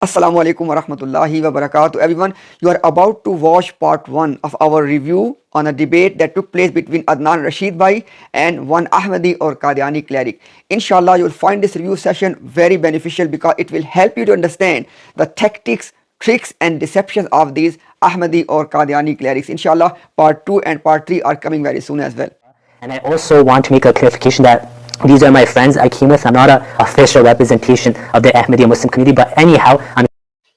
Assalamu alaikum wa rahmatullahi wa barakatuh. Everyone, you are about to watch part 1 of our review on a debate that took place between Adnan Rashid bhai and one Ahmadi or Qadiani cleric. Inshallah, you will find this review session very beneficial because it will help you to understand the tactics, tricks and deceptions of these Ahmadi or Qadiani clerics. Inshallah, part 2 and part 3 are coming very soon as well. And I also want to make a clarification that these are my friends I came with. I'm not an official representation of the Ahmadi Muslim community, but anyhow,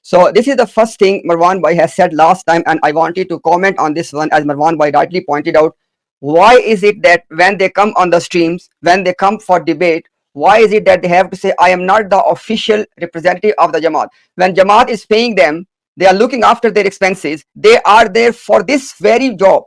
So this is the first thing Marwan Bhai has said last time, and I wanted to comment on this one. As Marwan Bhai rightly pointed out, why is it that when they come on the streams, when they come for debate, why is it that they have to say, I am not the official representative of the Jamaat? When Jamaat is paying them, they are looking after their expenses, they are there for this very job.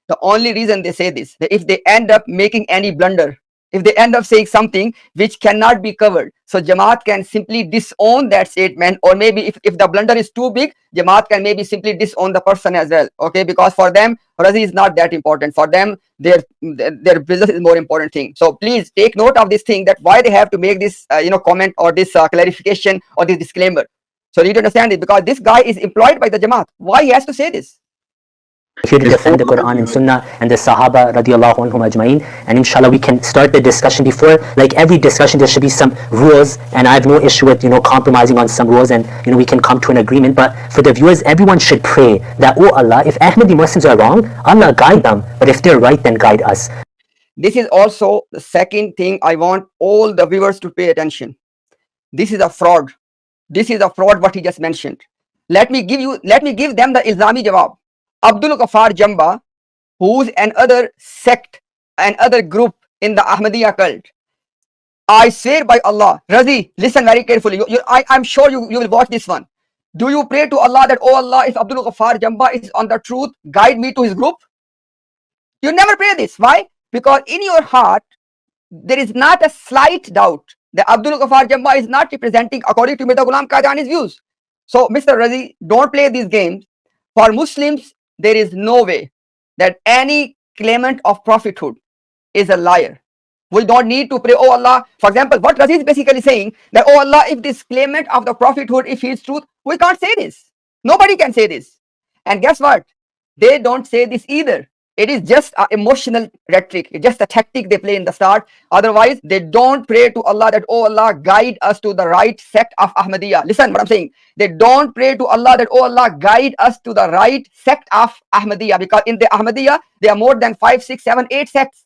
The only reason they say this, that if they end up making any blunder, if they end up saying something which cannot be covered, so Jamaat can simply disown that statement, or maybe if the blunder is too big, Jamaat can maybe simply disown the person as well. Okay, because for them Razi is not that important. For them their business is more important thing. So please take note of this thing, that why they have to make this comment or this clarification or this disclaimer. So you need to understand it, because this guy is employed by the Jamaat. Why he has to say this? here to defend the Quran and Sunnah and the Sahaba radiallahu anhum ajma'in, and inshallah we can start the discussion. Before, like every discussion, there should be some rules, and I have no issue with compromising on some rules, and we can come to an agreement. But for the viewers, everyone should pray that, oh Allah, if Ahmadi Muslims are wrong, Allah guide them, but if they're right, then guide us. This is also the second thing I want all the viewers to pay attention. This is a fraud. This is a fraud what he just mentioned. Let me give them the Ilzami Jawab. Abdul Ghaffar Jamba, who's another sect, another group in the Ahmadiyya cult. I swear by Allah, Razi, listen very carefully. I'm sure you will watch this one. Do you pray to Allah that, oh Allah, if Abdul Ghaffar Jamba is on the truth, guide me to his group? You never pray this. Why? Because in your heart, there is not a slight doubt that Abdul Ghaffar Jamba is not representing according to Mirza Ghulam Qadiani's views. So, Mr. Razi, don't play these games. For Muslims, there is no way that any claimant of prophethood is a liar. We don't need to pray, oh Allah. For example, what Razi is basically saying, that, oh Allah, if this claimant of the prophethood, if he is truth, we can't say this. Nobody can say this. And guess what? They don't say this either. It is just an emotional rhetoric. It's just a tactic they play in the start. Otherwise, they don't pray to Allah that, oh Allah, guide us to the right sect of Ahmadiyya. Listen what I'm saying. They don't pray to Allah that, oh Allah, guide us to the right sect of Ahmadiyya. Because in the Ahmadiyya, there are more than 5, 6, 7, 8 sects.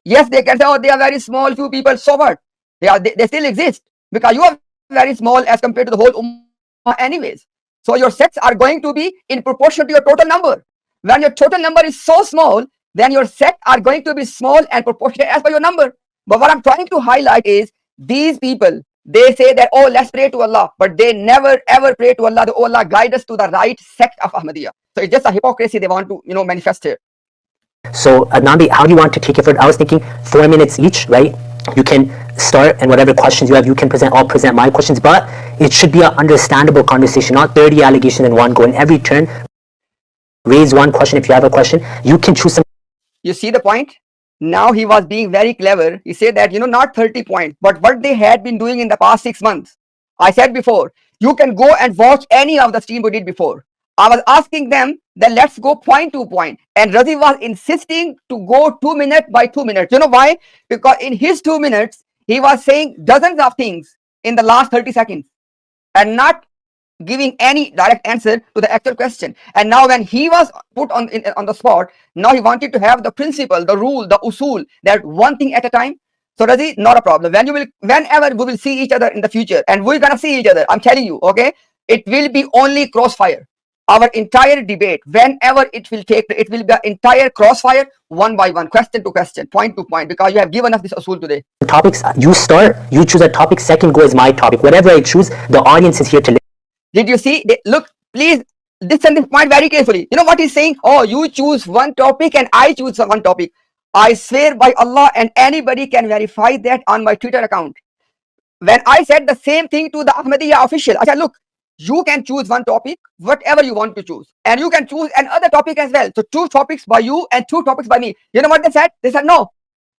Yes, they can say, oh, they are very small, few people. So what? They still exist. Because you are very small as compared to the whole ummah anyways. So your sects are going to be in proportion to your total number. When your total number is so small, then your sect are going to be small and proportionate as per your number. But what I'm trying to highlight is, these people, they say that, oh, let's pray to Allah, but they never ever pray to Allah that, oh Allah, guide us to the right sect of Ahmadiyya. So it's just a hypocrisy they want to manifest here. So Adnan, how do you want to take it forward? I was thinking 4 minutes each, right? You can start, and whatever questions you have, you can present. I'll present my questions, but it should be an understandable conversation, not 30 allegations in one go. In every turn, raise one question. If you have a question, you can choose some. You see the point? Now he was being very clever. He said that, not 30 points, but what they had been doing in the past 6 months. I said before, you can go and watch any of the stream we did before. I was asking them that let's go point to point. And Razi was insisting to go 2 minutes by 2 minutes. You know why? Because in his 2 minutes, he was saying dozens of things in the last 30 seconds and not giving any direct answer to the actual question. And now when he was put on the spot, now he wanted to have the principle, the rule, the usul, that one thing at a time. So Razi, not a problem. Whenever we will see each other in the future, and we're gonna see each other, I'm telling you, okay, it will be only crossfire. Our entire debate, whenever it will be an entire crossfire, one by one, question to question, point to point, because you have given us this usul today. Topics, you start, you choose a topic, second go is my topic. Whatever I choose, the audience is here to listen. Did you see? Look, please listen this point very carefully. You know what he's saying? Oh, you choose one topic and I choose one topic. I swear by Allah, and anybody can verify that on my Twitter account. When I said the same thing to the Ahmadiyya official, I said, look, you can choose one topic, whatever you want to choose. And you can choose another topic as well. So 2 topics by you and 2 topics by me. You know what they said? They said, no.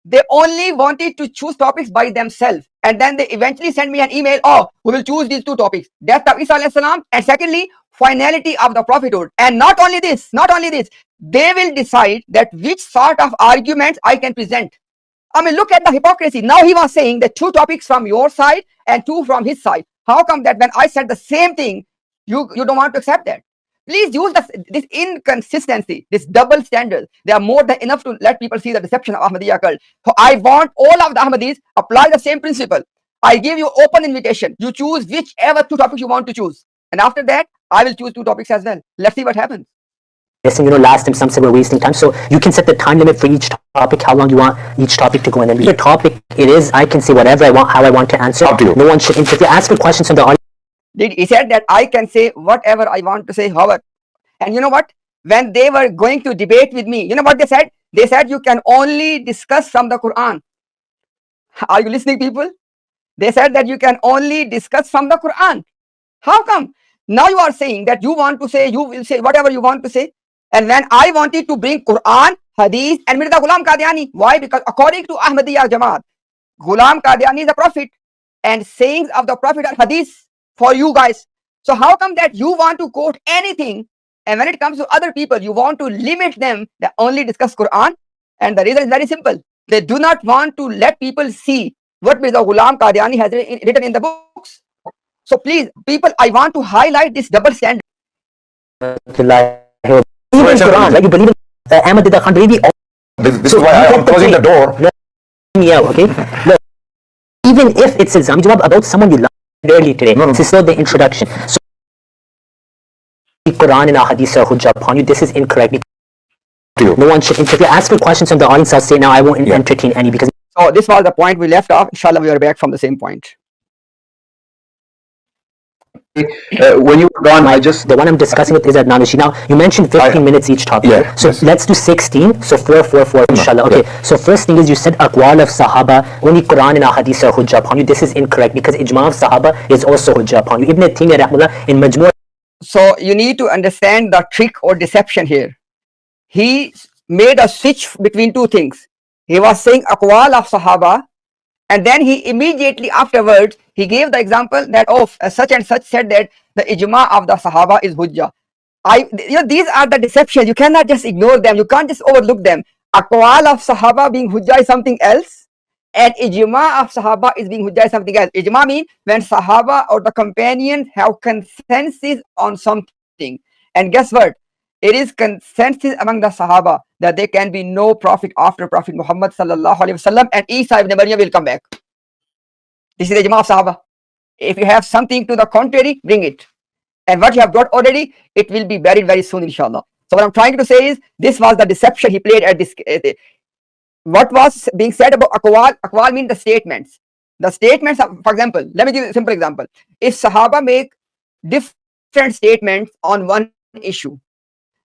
They only wanted to choose topics by themselves. and then they eventually send me an email, oh, we will choose these two topics, death of Isa alayhi salam, and secondly, finality of the prophethood. And not only this, they will decide that which sort of arguments I can present. I mean, look at the hypocrisy. Now he was saying that two topics from your side and two from his side. How come that when I said the same thing, you don't want to accept that? Please use this inconsistency, this double standard. They are more than enough to let people see the deception of Ahmadiyya cult. So I want all of the Ahmadis apply the same principle. I give you open invitation. You choose whichever two topics you want to choose. And after that, I will choose two topics as well. Let's see what happens. Yes, and last time some said we're wasting time. So you can set the time limit for each topic, how long you want each topic to go. And then the topic it is, I can say whatever I want, how I want to answer. No one should interfere. Ask for questions from the audience. He said that I can say whatever I want to say, however. And you know what? When they were going to debate with me, you know what they said? They said you can only discuss from the Quran. Are you listening, people? They said that you can only discuss from the Quran. How come? Now you are saying that you want to say, you will say whatever you want to say. And when I wanted to bring Quran, Hadith, and Mirza Ghulam Qadiani. Why? Because according to Ahmadiyya Jamaat, Ghulam Qadiani is a prophet. And sayings of the prophet are Hadith for you guys. So how come that you want to quote anything, and when it comes to other people, you want to limit them, they only discuss Quran? And the reason is very simple. They do not want to let people see what Mirza Ghulam Qadiani has written in the books. So please, people, I want to highlight this double standard. You believe in Quran, right? You believe in Ahmadiyya Khan Reveiw. This is why I am closing the door. Yeah, okay. Look, even if it's a Islamic jawab about someone you love earlier today, this is still the introduction. So, Quran and Hadith are hujjah upon you. This is incorrect. No one should interfere. Ask for questions from the audience. I'll say now I won't entertain any because. So this was the point we left off. Inshallah, we are back from the same point. When you were gone, the one I'm discussing with is Adnan Rashid. Now you mentioned 15 minutes each topic. Yeah, so let's do 16. So 4, inshallah. Okay. So first thing is you said aqwal of Sahaba, only Quran and Hadith are hujjah upon you. This is incorrect because ijma of Sahaba is also hujjah upon you. Ibn Taymiyyah rahmatullah in Majmu'. So you need to understand the trick or deception here. He made a switch between two things. He was saying aqwal of Sahaba, and then he immediately afterwards, he gave the example that, oh, such and such said that the ijma of the Sahaba is hujjah. These are the deceptions. You cannot just ignore them. You can't just overlook them. Aqwal of Sahaba being hujjah is something else, and ijma of Sahaba is being hujjah is something else. Ijma means when Sahaba or the companions have consensus on something. And guess what? It is consensus among the Sahaba that there can be no prophet after Prophet Muhammad sallallahu alaihi wasallam, and Isa ibn Maryam will come back. This is the ijma of Sahaba. If you have something to the contrary, bring it. And what you have got already, it will be buried very soon, inshallah. So what I'm trying to say is, this was the deception he played at this. What was being said about aqwal? Aqwal means the statements. The statements, for example, let me give you a simple example. If Sahaba make different statements on one issue,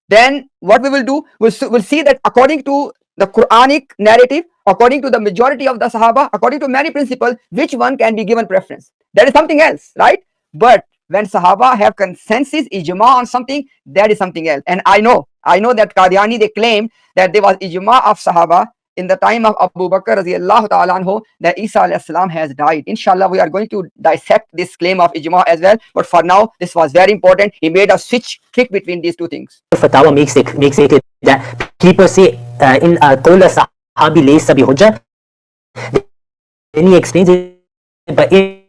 then what we will do, we'll see that according to the Quranic narrative, according to the majority of the Sahaba, according to many principles, which one can be given preference. That is something else, right? But when Sahaba have consensus, ijma on something, that is something else. And I know that Qadiani, they claim that there was ijma of Sahaba in the time of Abu Bakr radiallahu ta'ala anhu, that Isa alayhi salam has died. Inshallah, we are going to dissect this claim of ijma as well. But for now, this was very important. He made a switch trick between these two things. Fatawa makes it that people say in qawla sahabi laysa bi hujjah. Then he explains it, but if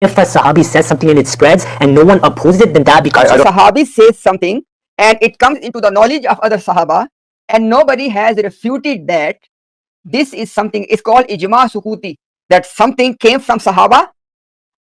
a sahabi says something and it spreads and no one opposes it, then that becomes. A sahabi says something and it comes into the knowledge of other sahaba, and nobody has refuted that. This is something, it's called ijma sukuti, that something came from Sahaba,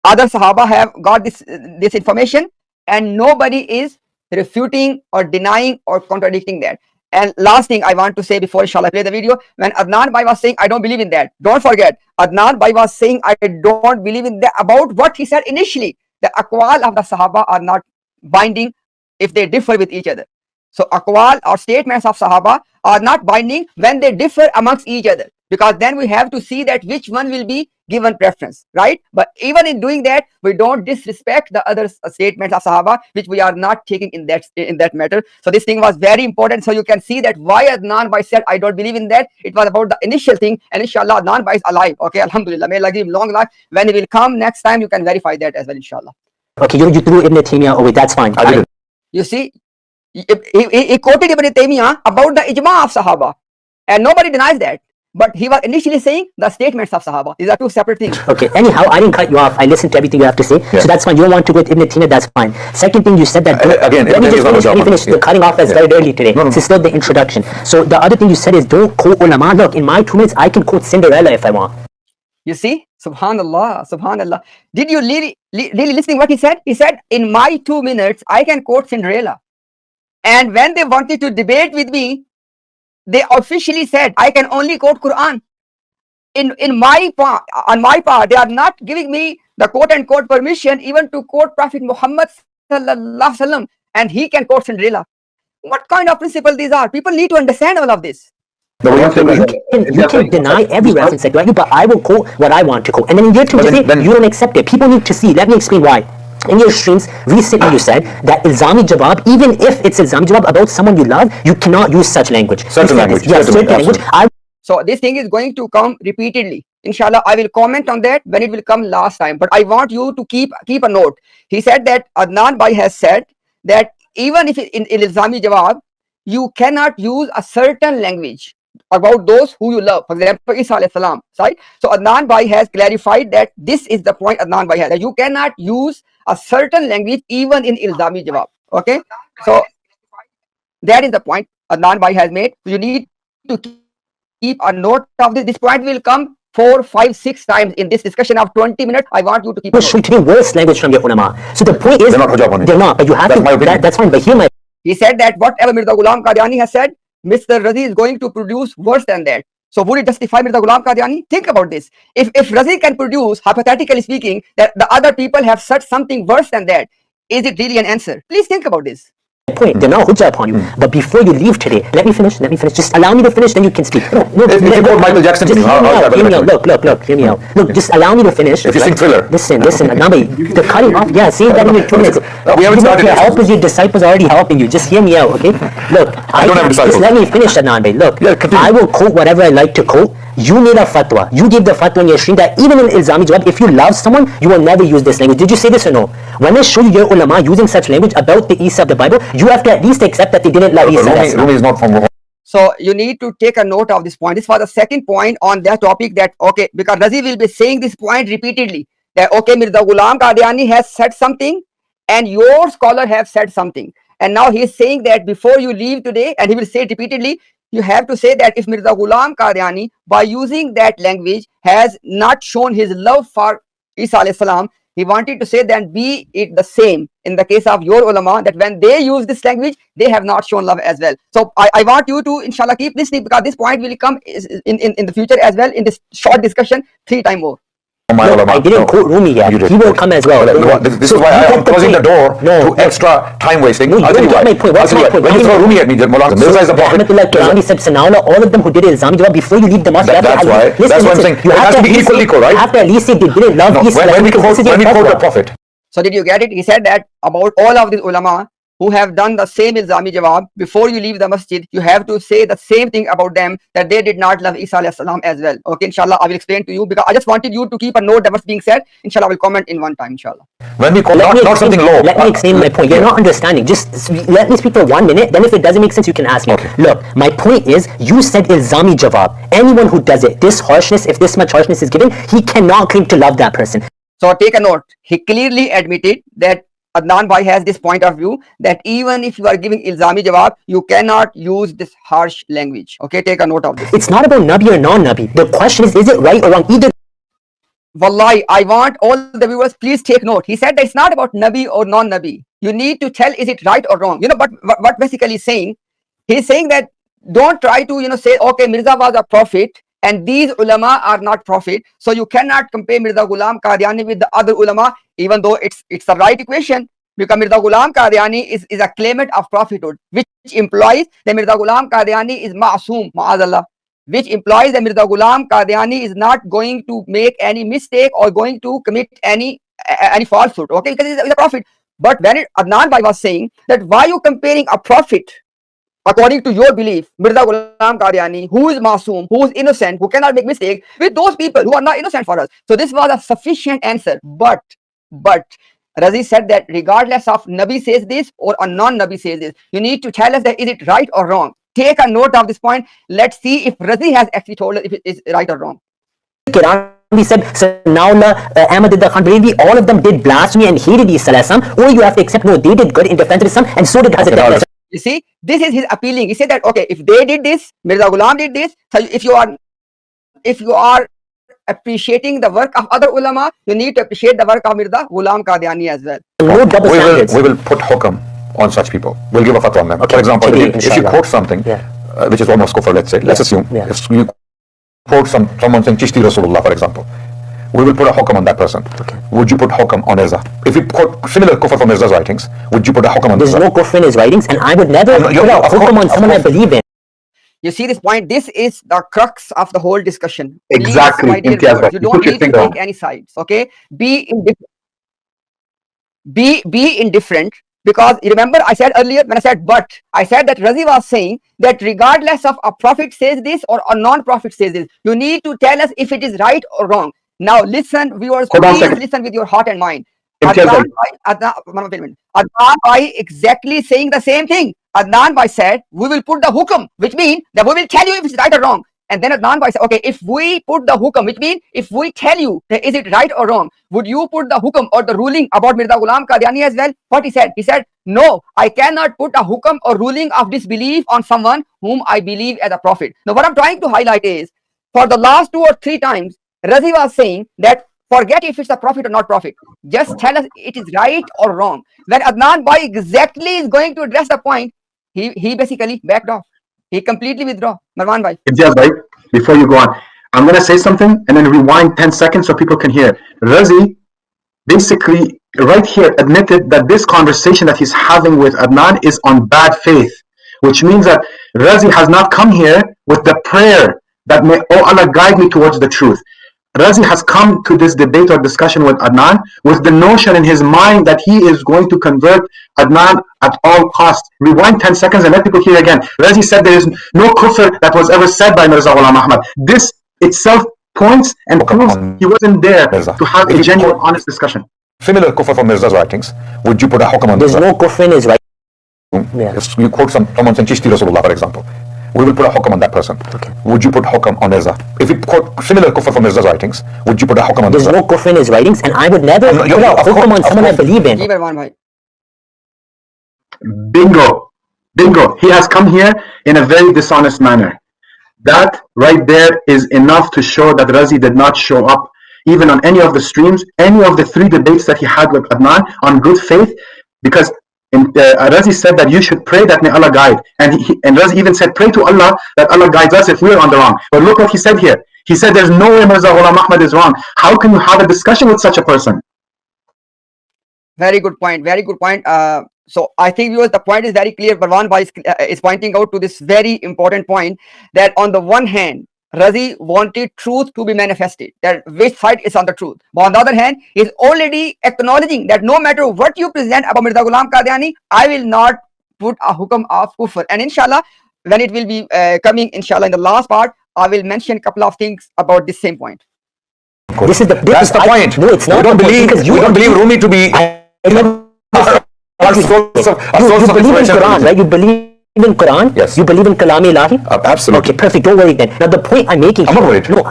other Sahaba have got this information, and nobody is refuting or denying or contradicting that. And last thing I want to say before inshallah I play the video, when Adnan Bhai was saying I don't believe in that, don't forget, Adnan Bhai was saying I don't believe in that about what he said initially. The aqwal of the Sahaba are not binding if they differ with each other. So aqwal or statements of Sahaba are not binding when they differ amongst each other, because then we have to see that which one will be given preference, right? But even in doing that, we don't disrespect the other statements of Sahaba, which we are not taking in that matter. So this thing was very important. So you can see that why Adnan Bhai said, I don't believe in that. It was about the initial thing, and inshallah, Adnan Bhai is alive. Okay, alhamdulillah. May Allah give him long life. When he will come next time, you can verify that as well, inshallah. Okay, you threw Ibn Taymiyyah away. That's fine. I didn't. You see, he quoted Ibn Taymiyyah about the ijma of Sahaba, and nobody denies that. But he was initially saying the statements of Sahaba. These are two separate things. Okay, anyhow, I didn't cut you off. I listened to everything you have to say. Yeah. So that's fine. You don't want to go with Ibn Taymiyyah, that's fine. Second thing you said that... Again, let me just finish. Let me finish. Yeah. The cutting off is very early today. No. This is still the introduction. So the other thing you said is don't quote ulama. Look, in my 2 minutes, I can quote Cinderella if I want. You see? Subhanallah, subhanallah. Did you really listening what he said? He said, in my 2 minutes, I can quote Cinderella. And when they wanted to debate with me, they officially said, I can only quote Quran. On my part, they are not giving me the quote-unquote permission even to quote Prophet Muhammad sallallahu alaihi wasallam, and he can quote Cinderella. What kind of principle these are? People need to understand all of this. You can deny every reference that you, but I will quote what I want to quote. And then in your two, you don't accept it. People need to see. Let me explain why. In your streams, recently you said that Ilzami Jawab, even if it's Ilzami Jawab about someone you love, you cannot use such language. Certain language. Yes, certain language. So this thing is going to come repeatedly. Inshallah, I will comment on that when it will come last time. But I want you to keep a note. He said that Adnan Bhai has said that even if in Ilzami Jawab, you cannot use a certain language about those who you love. For example, Isa alayhi salam, right? So Adnan Bhai has clarified that this is the point Adnan Bhai has, that you cannot use a certain language even in Ilzami Jawab. Okay? So that is the point Adnan Bhai has made. You need to keep a note of this. This point will come 4, 5, 6 times in this discussion of 20 minutes. I want you to keep a note. You're worse language from your ulama. So the point is, they're not hujjah on it. They're not, but you have That's to, my opinion. that's fine, but hear my... He said that whatever Mirza Ghulam Qadiani has said, Mr. Razi is going to produce worse than that. So would it justify Mirza Ghulam Qadiani? Think about this. If Razi can produce, hypothetically speaking, that the other people have said something worse than that, is it really an answer? Please think about this. Point. They're not hujjah upon you. But before you leave today, let me finish. Just allow me to finish, then you can speak. No, if you quote Michael Jackson, just hear me out. Hear me out. Look, hear me out. Look, just allow me to finish. If you sing Thriller. Listen, Adnan, the cutting off, yeah, say that in your 2 minutes. We haven't started your yet. help is your disciples already helping you. Just hear me out, okay? Look, I don't have disciples. Just let me finish, Adnan. Look, Yeah, continue. I will quote whatever I like to quote. You made a fatwa. You gave the fatwa in your stream that even in Ilzami Jawab, if you love someone, you will never use this language. Did you say this or no? When I show you your ulama using such language about the Isa of the Bible, you have to at least accept that they didn't love Isa. Rumi is not from... So you need to take a note of this point. This was the second point on that topic, that, okay, because Razi will be saying this point repeatedly, that, okay, Mirza Ghulam Qadiani has said something and your scholar have said something. And now he is saying that before you leave today, and he will say it repeatedly, you have to say that if Mirza Ghulam Qadiani, by using that language, has not shown his love for Isa alayhi salam, he wanted to say that be it the same in the case of your ulama, that when they use this language, they have not shown love as well. So I want you to, inshallah, keep listening, because this point will come in the future as well, in this short discussion 3 times more. No, I didn't quote Rumi yet. He will come as well. This is why I am closing the door to extra time wasting. No, I'll tell you why. What's my point? When you throw Rumi at me, Mirza is the prophet. Qadiani said Sanaullah, all of them who did Ilzami Jawab, before you leave the mosque, That's what I'm saying. It has to be equal, right? You have to at least say they didn't love Isa. When we quote the prophet. So did you get it? He said that about all of these ulama who have done the same Ilzami Jawab, before you leave the masjid, you have to say the same thing about them, that they did not love Isa alayhi salam as well. Okay, inshallah, I will explain to you, because I just wanted you to keep a note of what's being said. Inshallah, I will comment in one time, inshallah. When we call not something low. Let me explain my point. You're not understanding. Just let me speak for 1 minute. Then if it doesn't make sense, you can ask me. Okay. Look, my point is, you said Ilzami Jawab. Anyone who does it, this harshness, if this much harshness is given, he cannot claim to love that person. So take a note. He clearly admitted that Adnan Bhai has this point of view, that even if you are giving Ilzami Jawab, you cannot use this harsh language. Okay, take a note of this. It's not about Nabi or non-Nabi. The question is it right or wrong? Either. Wallahi, I want all the viewers, please take note. He said that it's not about Nabi or non-Nabi. You need to tell, is it right or wrong? You know, but what basically he's saying that don't try to, say, okay, Mirza was a prophet and these ulama are not prophet. So you cannot compare Mirza Ghulam Qadiani with the other ulama, even though it's the right equation. Because Mirza Ghulam Qadiani is a claimant of prophethood, which implies that Mirza Ghulam Qadiani is ma'asum, ma'azallah. which implies that Mirza Ghulam Qadiani is not going to make any mistake or going to commit any falsehood, okay, because he's a prophet. But when Adnan Bhai was saying that why you comparing a prophet according to your belief, Mirza Ghulam Qadiani, who is masoom, who is innocent, who cannot make mistake, with those people who are not innocent for us. So this was a sufficient answer. But Razi said that regardless of Nabi says this or a non-Nabi says this, you need to tell us that is it right or wrong. Take a note of this point. Let's see if Razi has actually told us if it is right or wrong. Quran, we said Sanaullah, Ahmadi, the all of them did blasphemy and hated Islam, or you have to accept no, they did good in defense of Islam, and so did Hazrat. You see, this is his appealing. He said that okay, if they did this, Mirza Ghulam did this. So if you are appreciating the work of other ulama, you need to appreciate the work of Mirza Ghulam Qadiani as well. No double standards. We will put hukam on such people. We'll give a fatwa on them. Okay, for example, today, if you quote something which is almost kufr, let's say, let's assume, if you quote someone saying Chishti Rasulullah, for example, we will put a hukam on that person. Okay. Would you put hukam on Mirza? If you quote similar kufr from Mirza's writings, would you put a hukam on There's Mirza? no kufr in his writings, and I would never put a hukam on someone I believe in. You see this point? This is the crux of the whole discussion. Exactly. Please, my dear Imtiaz, viewers, you you don't put your need to finger on take any sides, okay? Be indifferent, because you remember I said earlier when I said but, I said that Razi was saying that regardless of a prophet says this or a non-prophet says this, you need to tell us if it is right or wrong. Now listen, viewers, please listen with your heart and mind. Adnan Bhai exactly saying the same thing. Adnan Bhai said, we will put the hukam, which means that we will tell you if it's right or wrong. And then Adnan Bhai said, okay, if we put the hukam, which means if we tell you that is it right or wrong, would you put the hukam or the ruling about Mirza Ghulam Qadiani as well? What he said? He said, no, I cannot put a hukam or ruling of disbelief on someone whom I believe as a prophet. Now what I'm trying to highlight is, for the last 2 or 3 times, Razi was saying that forget if it's a prophet or not prophet. Just tell us it is right or wrong. When Adnan Bhai exactly is going to address the point, he basically backed off. He completely withdraw. Marwan Bhai. Imtiaz, right? Before you go on, I'm going to say something and then rewind 10 seconds so people can hear. Razi basically right here admitted that this conversation that he's having with Adnan is on bad faith, which means that Razi has not come here with the prayer that may, oh Allah, guide me towards the truth. Razi has come to this debate or discussion with Adnan with the notion in his mind that he is going to convert Adnan at all costs. Rewind 10 seconds and let people hear again. Razi said there is no kufr that was ever said by Mirza Ghulam Ahmad. This itself points and proves he wasn't there to have a genuine, honest discussion. Similar kufr from Mirza's writings, would you put a hukam on Mirza? There's no kufr in his writings. If you quote someone saying Chishti Rasulullah, for example, we will put a hukam on that person. Okay. Would you put hukam on Mirza? If you quote similar kufr from Mirza's writings, would you put a hukam on There's Mirza? no kufr in his writings, and I would never put a hukam on someone I believe in. Bingo. He has come here in a very dishonest manner. That right there is enough to show that Razi did not show up even on any of the streams, any of the 3 debates that he had with Adnan on good faith, because Razi said that you should pray that may Allah guide, and Razi even said pray to Allah that Allah guides us if we're on the wrong. But look what he said here. He said there's no way Mirza Ghulam Ahmad is wrong. How can you have a discussion with such a person? Very good point. So I think viewers, the point is very clear. Marwan Bhai is pointing out to this very important point that on the one hand, Razi wanted truth to be manifested, that which side is on the truth. But on the other hand, he is already acknowledging that no matter what you present about Mirza Ghulam Qadiani, I will not put a hukam of kufr. And inshallah, when it will be coming, inshallah, in the last part, I will mention a couple of things about this same point. That's the point. No, it's not. We don't believe Rumi to be a source of Quran, right? You believe in Quran? Yes. You believe in Kalam Ilahi? Absolutely. Okay, perfect. Don't worry then. Now the point I'm making. I'm not worried. No,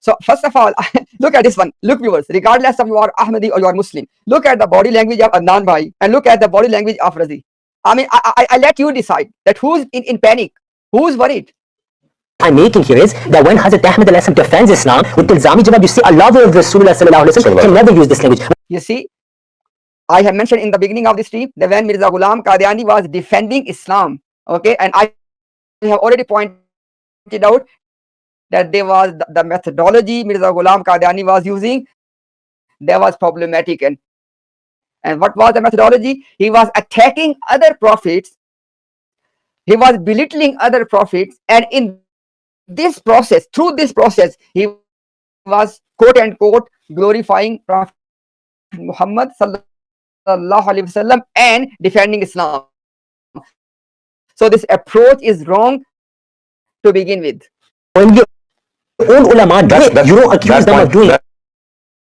so first of all, look at this one. Look, viewers, regardless of you are Ahmadi or you are Muslim, look at the body language of Adnan Bhai and look at the body language of Razi. I mean, I let you decide that who's in panic, who's worried. I'm making here is that when Hazrat Ahmad defends Islam with Ilzami Jawab, you see a lover of Rasulullah sallallahu alaihi wasallam can never use this language. You see, I have mentioned in the beginning of this stream that when Mirza Ghulam Qadiani was defending Islam, okay, and I have already pointed out that there was the methodology Mirza Ghulam Qadiani was using, that was problematic. And what was the methodology? He was attacking other prophets, he was belittling other prophets, and in this process, through this process, he was quote unquote glorifying Prophet Muhammad sallallahu alaihi wasallam and defending Islam. So this approach is wrong to begin with. When your own ulama do it, you don't accuse them of doing it.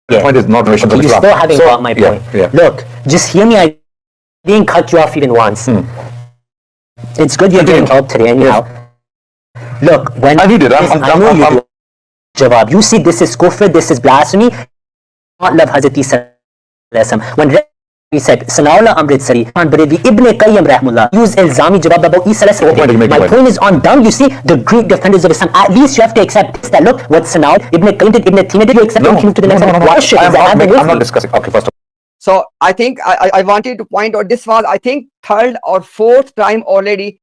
That point is not mentioned. You still haven't got my point. Look, just hear me. I didn't cut you off even once. It's good you're getting help today anyhow. Look, when I need it. I know you do. Jawab. You see, this is kufr, this is blasphemy. Not love Hazrat Isa. When he said, Sanaullah Amritsari, Baravi Ibn Qayyim Rahmullah, use Ilzami Jawab about Isa. My point is on down, you see, the great defenders of Islam. At least you have to accept that. Look, what Sanaul, Ibn Qayyim did, Ibn Taymiyyah did, you accept it, move to the next one. Why should I'm not discussing. Okay, first of all. So I think I wanted to point out, this was, I think, third or fourth time already.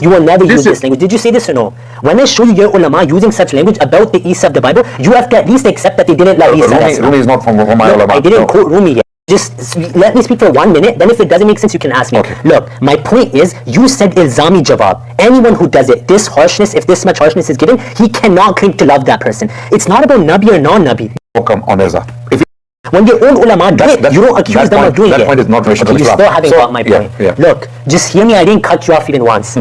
You will never use this language. Did you say this or no? When I show you your ulama using such language about the Isa of the Bible, you have to at least accept that they didn't love Isa. Rumi is not from my ulama. I didn't quote Rumi yet. Just let me speak for 1 minute, then if it doesn't make sense, you can ask me. Okay. Look, my point is, you said ilzami jawab. Anyone who does it, this harshness, if this much harshness is given, he cannot claim to love that person. It's not about Nabi or non-Nabi. Welcome on Ezra. When your own ulama do it, you don't accuse them of doing it. That point is not mentioned. You still haven't got my point. Look, just hear me, I didn't cut you off even once.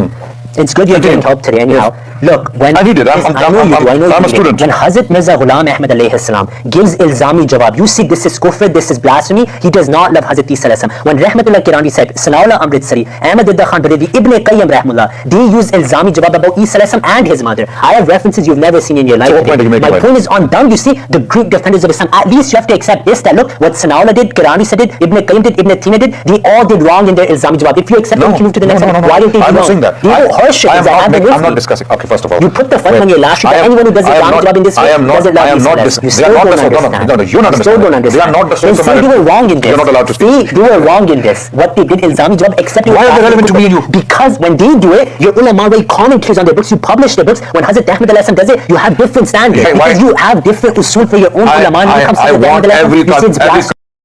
It's good you're getting help today anyhow. Look, when I need it. I'm a student. When Hazrat Mirza Ghulam Ahmad alayhi salam gives ilzami jawab, you see this is kufr, this is blasphemy, he does not love Hazrat Isa. When Rahmatullah Kirani said, Sanaullah Amritsari, Ahmad Khan Baravi Ibn Qayyim Rahmullah, they use ilzami jawab about Isa and his mother. I have references you've never seen in your life. My point is on down, you see, the great defenders of Islam. At least you have to accept this, that look, what Sanaullah did, Kirani said it, Ibn Qayyim did, Ibn Taymiyyah did, they all did wrong in their ilzami jawab. If you accept it, you can move to the next one. Why don't they do wrong? I'm not saying that. I'm not discussing. Okay, first of all. You put the on your last sheet that anyone who does ilzami jawab in this way doesn't love Isa. You still don't understand. No, you're not understanding. They are not the source of they were wrong in this. You're not allowed to speak. They were wrong in this. What they did ilzami jawab, except why are they relevant to me and you? Because when they do it, your ulama write commentaries on their books, you publish their books. When Hazrat Ahmad does it, you have different standards. Because you have different usul for your own ulama. I want every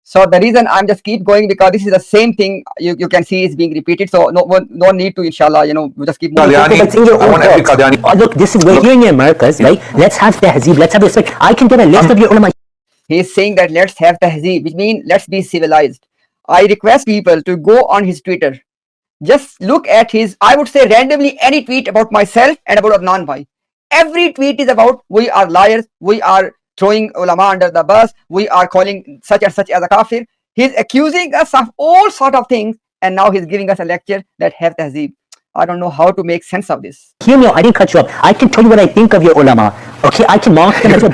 So the reason I'm just keep going, because this is the same thing you can see is being repeated. So no need to, inshallah, we just keep moving. I want every Qadiani. Oh, look, this is we're here in Americas, right? Let's have tahzeeb, let's have respect. I can get a list of your ulama. He's saying that let's have tahzeeb, which means let's be civilized. I request people to go on his Twitter. Just look at his, I would say randomly, any tweet about myself and about Adnan bhai. Every tweet is about we are liars, we are throwing ulama under the bus, we are calling such and such as a kafir. He's accusing us of all sort of things, and now he's giving us a lecture that have tahzeeb. I don't know how to make sense of this. Hear me out, I didn't cut you up. I can tell you what I think of your ulama. Okay, I can mark them as well.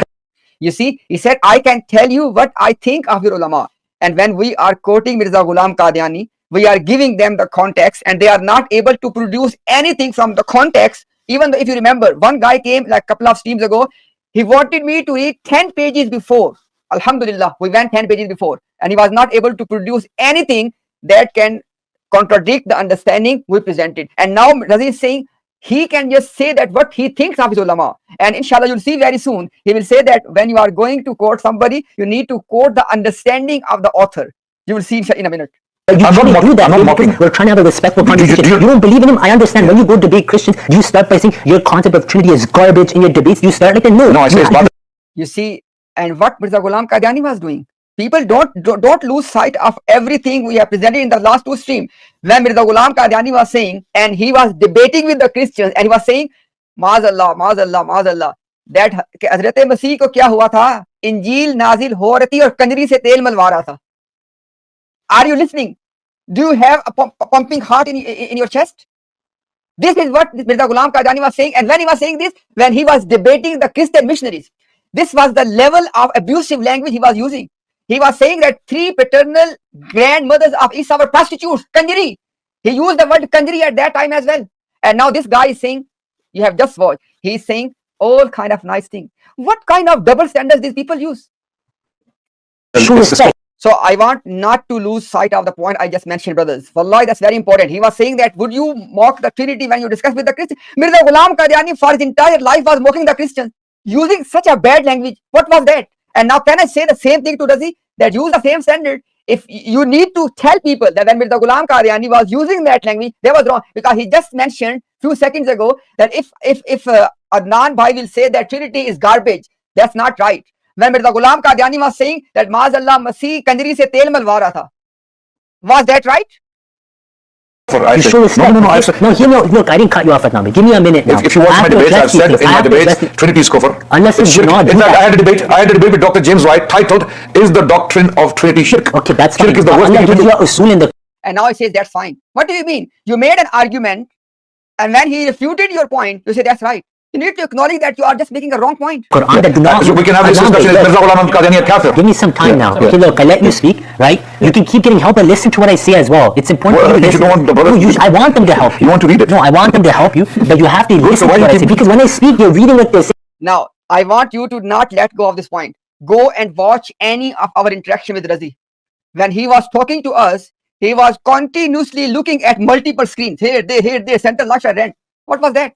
You see, he said, I can tell you what I think of your ulama. And when we are quoting Mirza Ghulam Qadiani, we are giving them the context, and they are not able to produce anything from the context. Even though, if you remember, one guy came like a couple of streams ago, he wanted me to read 10 pages before. Alhamdulillah, we went 10 pages before, and he was not able to produce anything that can contradict the understanding we presented. And now Razi is saying he can just say that what he thinks of his ulama. And inshallah, you'll see very soon, he will say that when you are going to quote somebody, you need to quote the understanding of the author. You will see in a minute. You shouldn't do that. We're trying to have a respectful conversation. You don't believe in him? I understand. When you go debate Christians, do you start by saying your concept of Trinity is garbage in your debates? You start like that? No, I say it's not. You see, and what Mirza Ghulam Qadiani was doing. People don't lose sight of everything we have presented in the last two streams. When Mirza Ghulam Qadiani was saying, and he was debating with the Christians, and he was saying, Maazallah, Maazallah, Maazallah, that Hazrat Masih ko kya hua tha? Injil nazil ho rahi thi aur kanjri se tel malwa raha tha. Are you listening? Do you have a pumping heart in your chest? This is what Mirza Ghulam Qadiani was saying. And when he was saying this, when he was debating the Christian missionaries, this was the level of abusive language he was using. He was saying that 3 paternal grandmothers of Isa were prostitutes, kanjri. He used the word kanjri at that time as well. And now this guy is saying, you have just watched, he is saying all kind of nice things. What kind of double standards these people use? So I want not to lose sight of the point I just mentioned, brothers. Wallahi, that's very important. He was saying that, would you mock the Trinity when you discuss with the Christians? Mirza Ghulam Qadiani for his entire life was mocking the Christians, using such a bad language. What was that? And now can I say the same thing to Razi, that use the same standard? If you need to tell people that when Mirza Ghulam Qadiani was using that language, they was wrong, because he just mentioned few seconds ago that if Adnan Bhai will say that Trinity is garbage. That's not right. When Mirza Ghulam Qadiani was saying that Maazallah Masih kanjri se tel malwa raha tha, was that right? You show respect. Look, I didn't cut you off, Adnan. Give me a minute now. If you watch my debates, I've said in my debates, Trinity is kufr. Unless you do not In do fact, that. I had a debate with Dr. James White titled, "Is the doctrine of Trinity shirk?" Okay, that's fine. Shirk is the worst Allah thing you gives can you do. a usul in the And now he says that's fine. What do you mean? You made an argument, and when he refuted your point, you say that's right. You need to acknowledge that you are just making a wrong point. Quran that do not. So we can have this Adnan, discussion. Is look, Mirza Ghulam Qadiani a kafir? give me some time now. Okay, look, I let you speak, right? You can keep getting help, but listen to what I say as well. It's important Well, for you to if you listen. don't want the brother- No, I want them to help you. You want to read it? No, I want them to help you, but you have to so listen why to you what I keep- say. Because when I speak, you're reading what they're saying. Now, I want you to not let go of this point. Go and watch any of our interaction with Razi. When he was talking to us, he was continuously looking at multiple screens. Here, there, center, Laksha, rent. What was that?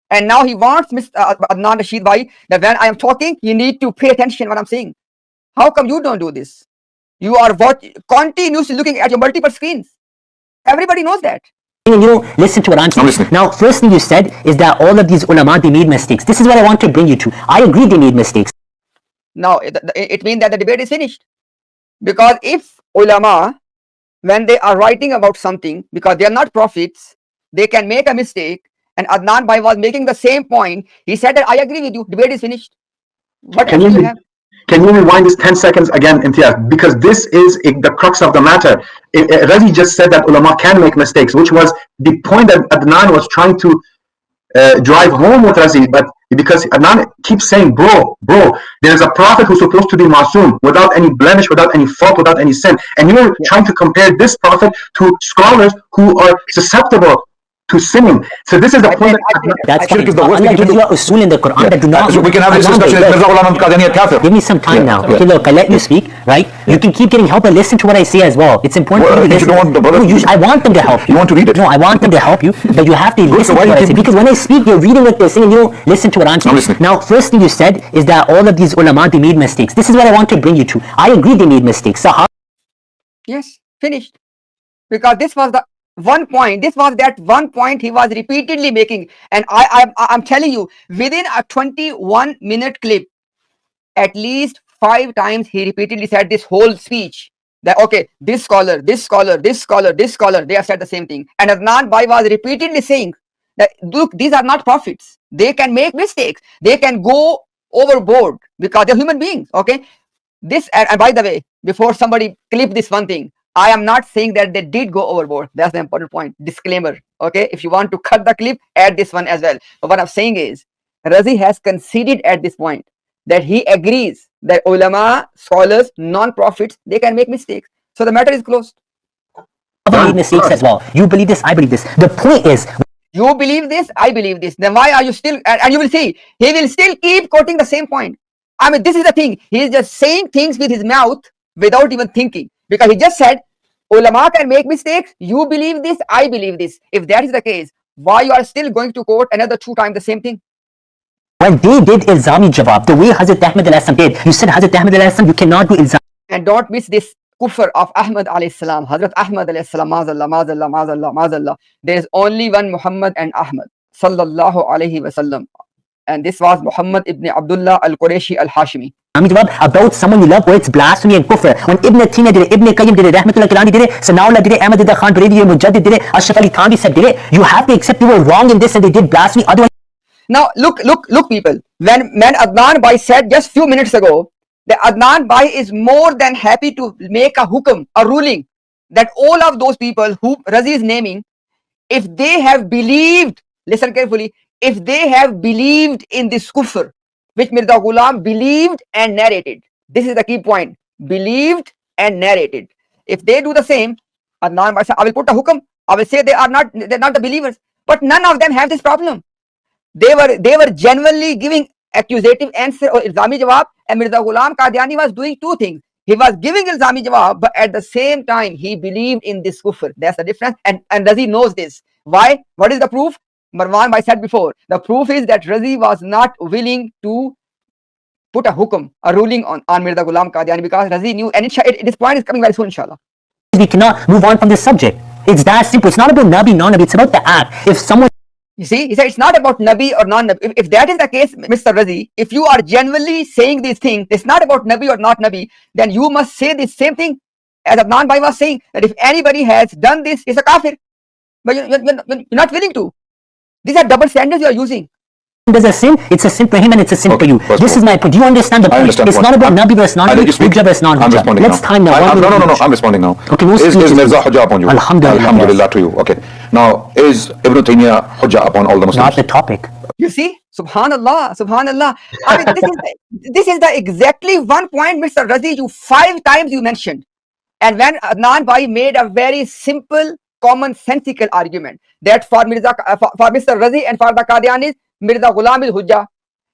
And now he wants Mr. Adnan Rashid Bhai that when I am talking, you need to pay attention what I'm saying. How come you don't do this? You are continuously looking at your multiple screens. Everybody knows that. And you don't listen to what I'm saying. listening. Now, first thing you said is that all of these ulama, they made mistakes. This is what I want to bring you to. I agree they made mistakes. Now, it means that the debate is finished. Because if ulama, when they are writing about something, because they are not prophets, they can make a mistake. And Adnan Bhai was making the same point. He said that I agree with you. Debate is finished. What else do you have? Can you rewind this 10 seconds again, Imtiaz? Because this is the crux of the matter. Razi just said that ulama can make mistakes, which was the point that Adnan was trying to drive home with Razi. But because Adnan keeps saying, bro, there's a prophet who's supposed to be masoom, without any blemish, without any fault, without any sin. And you're trying to compare this prophet to scholars who are susceptible to sinning. So this is the point That's Shirk fine. is the worst Allah thing you gives can you do. a usul in the Quran that do not. So we can have this Adnan, discussion. Is look, Mirza Ghulam Qadiani a kafir? give me some time now. Okay, look, I let you speak, right? You can keep getting help, but listen to what I say as well. It's important Well, for you to if you listen. don't want the brother- No, I want them to help you. You want to read it? No, I want them to help you, but you have to listen why to you what I keep- say. Because when I speak, you're reading what they're saying, and you don't listen to what I'm saying. listening. Now, first thing you said is that all of these ulama, they made mistakes. This is what I want to bring you to. I agree they made mistakes. Sahaba Yes, finished. Because this was the one point. This was that one point he was repeatedly making. And I'm telling you, within a 21-minute clip, at least 5 times he repeatedly said this whole speech. That okay, this scholar, this scholar, this scholar, this scholar, they have said the same thing. And Adnan Bhai was repeatedly saying that look, these are not prophets. They can make mistakes. They can go overboard because they're human beings. Okay. This and by the way, before somebody clip this one thing, I am not saying that they did go overboard. That's the important point. Disclaimer. Okay. If you want to cut the clip, add this one as well. But what I'm saying is Razi has conceded at this point that he agrees that ulama, scholars, non-prophets, they can make mistakes. So the matter is closed. made mistakes as well. You believe this, I believe this. The point is, You believe this, I believe this. Then why are you still, and you will see, he will still keep quoting the same point. I mean, this is the thing. He is just saying things with his mouth without even thinking. Because he just said, ulama can make mistakes. You believe this, I believe this. If that is the case, why you are still going to quote another 2 times the same thing? when they did Ilzami Jawab, the way Hazrat Ahmad al-Aslam did, you said Hazrat Ahmad al-Aslam, you cannot do Ilzami. And don't miss this kufr of Ahmad alayhi salam. Hazrat Ahmad alayhi salam, mazallah, mazallah, mazallah, mazallah. There is only one Muhammad and Ahmad, sallallahu alayhi wasallam. And this was Muhammad ibn Abdullah al-Qurayshi al-Hashimi. Jawab about someone you love, where it's blasphemy and kufr. When Ibn Tina did it, Ibn Qayyim did it, Rahmatullah Qadiani did it, Sanaullah did it, Ahmad Khan Reveiw Mujaddid did it, Ashraf Ali Thanvi said did it. You have to accept you were wrong in this and they did blasphemy. Otherwise, Now, look, people. When Adnan Bhai said just few minutes ago that Adnan Bhai is more than happy to make a hukum, a ruling, that all of those people who Razi is naming, if they have believed, listen carefully, if they have believed in this kufr, which Mirza Ghulam believed and narrated. This is the key point. Believed and narrated. If they do the same, Adnan Bhai said, I will put a hukum. I will say they're not the believers. But none of them have this problem. They were genuinely giving accusative answer or ilzami jawab, and Mirza Ghulam Qadiani was doing 2 things. He was giving ilzami jawab, but at the same time he believed in this kufr. That's the difference, and Razi knows this. Why? What is the proof? Marwan Bhai said before, the proof is that Razi was not willing to put a hukum, a ruling on Mirza Ghulam Qadiani, because Razi knew, and this point is coming very soon, inshallah. we cannot move on from this subject. It's that simple. It's not about Nabi, non-Nabi. It's about the act. If someone You see, he said it's not about Nabi or non-Nabi. If that is the case, Mr. Razi, if you are genuinely saying these things, it's not about Nabi or not Nabi, then you must say the same thing as Adnan Bhai was saying, that if anybody has done this, he's a kafir. But you're not willing to. These are double standards you are using. There's a sin, it's a sin for him and it's a sin for you. This is my point. Do you understand the point? Understand it's not about Nabi versus non-Nabi, Hujjah versus non-Hujjah. Let's time now. No, I'm responding now. Okay, is Mirza Hujjah upon you? Alhamdulillah to you. Okay. Now, is Ibn Taymiyyah Hujjah upon all the Muslims? Not the topic. You see, subhanallah. I mean, this is the exactly one point, Mr. Razi, you 5 times you mentioned. And when Adnan Bhai made a very simple, commonsensical argument that for Mr. Razi and for the Qadianis, Mirza Ghulam is Hujjah,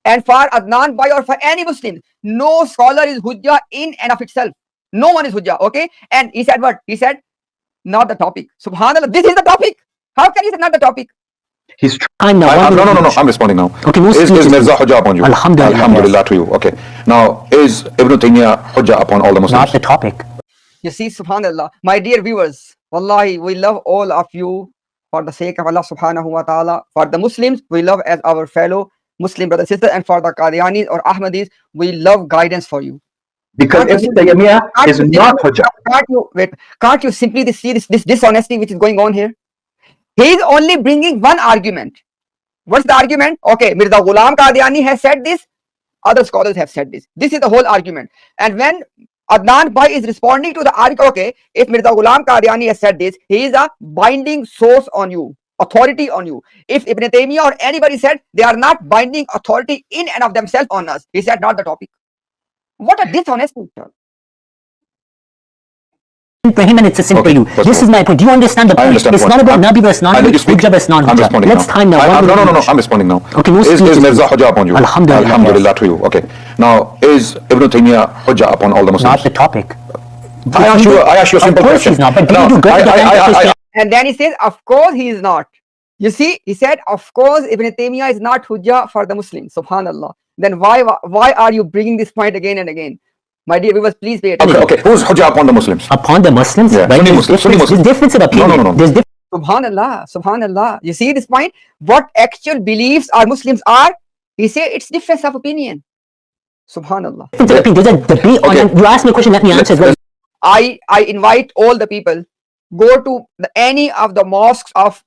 and for Adnan Bhai or for any Muslim, no scholar is Hujjah in and of itself. No one is Hujjah, okay? And he said what? He said, not the topic. Subhanallah, this is the topic. How can you say not the topic? He's time now. No, I'm responding now. Okay, is Mirza Hujjah upon you? Alhamdulillah to you. Okay. Now, is Ibn Taymiyyah Hujjah upon all the Muslims? Not the topic. You see, subhanallah, my dear viewers, wallahi, we love all of you for the sake of Allah subhanahu wa ta'ala. For the Muslims, we love as our fellow Muslim brothers and sisters, and for the Qadianis or Ahmadis, we love guidance for you. Because Ibn Taymiyyah is not Hujjah. Can't you simply see this dishonesty which is going on here? He is only bringing one argument. What's the argument? Okay, Mirza Ghulam Qadiani has said this, other scholars have said this. This is the whole argument. And when Adnan Bhai is responding to the argument, okay, if Mirza Ghulam Qadiani has said this, he is a binding source on you, authority on you. If Ibn Taymiyyah or anybody said they are not binding authority in and of themselves on us, he said not the topic. What a dishonesty. For him and it's a sin for you. This is my point. Do you understand the point? It's not about Nabi versus non-Nabi, Hujjah versus non-Hujjah. Let's time now. No, I'm responding now. Okay, is Mirza Hujjah upon you? Alhamdulillah to you. Okay. Now, is Ibn Taymiyyah Hujjah upon all the Muslims? Not the topic. I ask you a simple question. He's not, but you do good. And then he says, of course he is not. You see, he said, of course Ibn Taymiyyah is not Hujjah for the Muslims. Subhanallah. Then why are you bringing this point again and again? My dear viewers, please pay attention. Okay. Who's Hujjah upon the Muslims? Upon the Muslims? Yeah. Right? Sunni Muslims. There's difference in opinion. No. There's Subhanallah. You see this point? What actual beliefs our Muslims are? He said it's difference of opinion. Subhanallah. There's a debate on. You ask me a question, let me answer as well. I invite all the people, go to any of the mosques of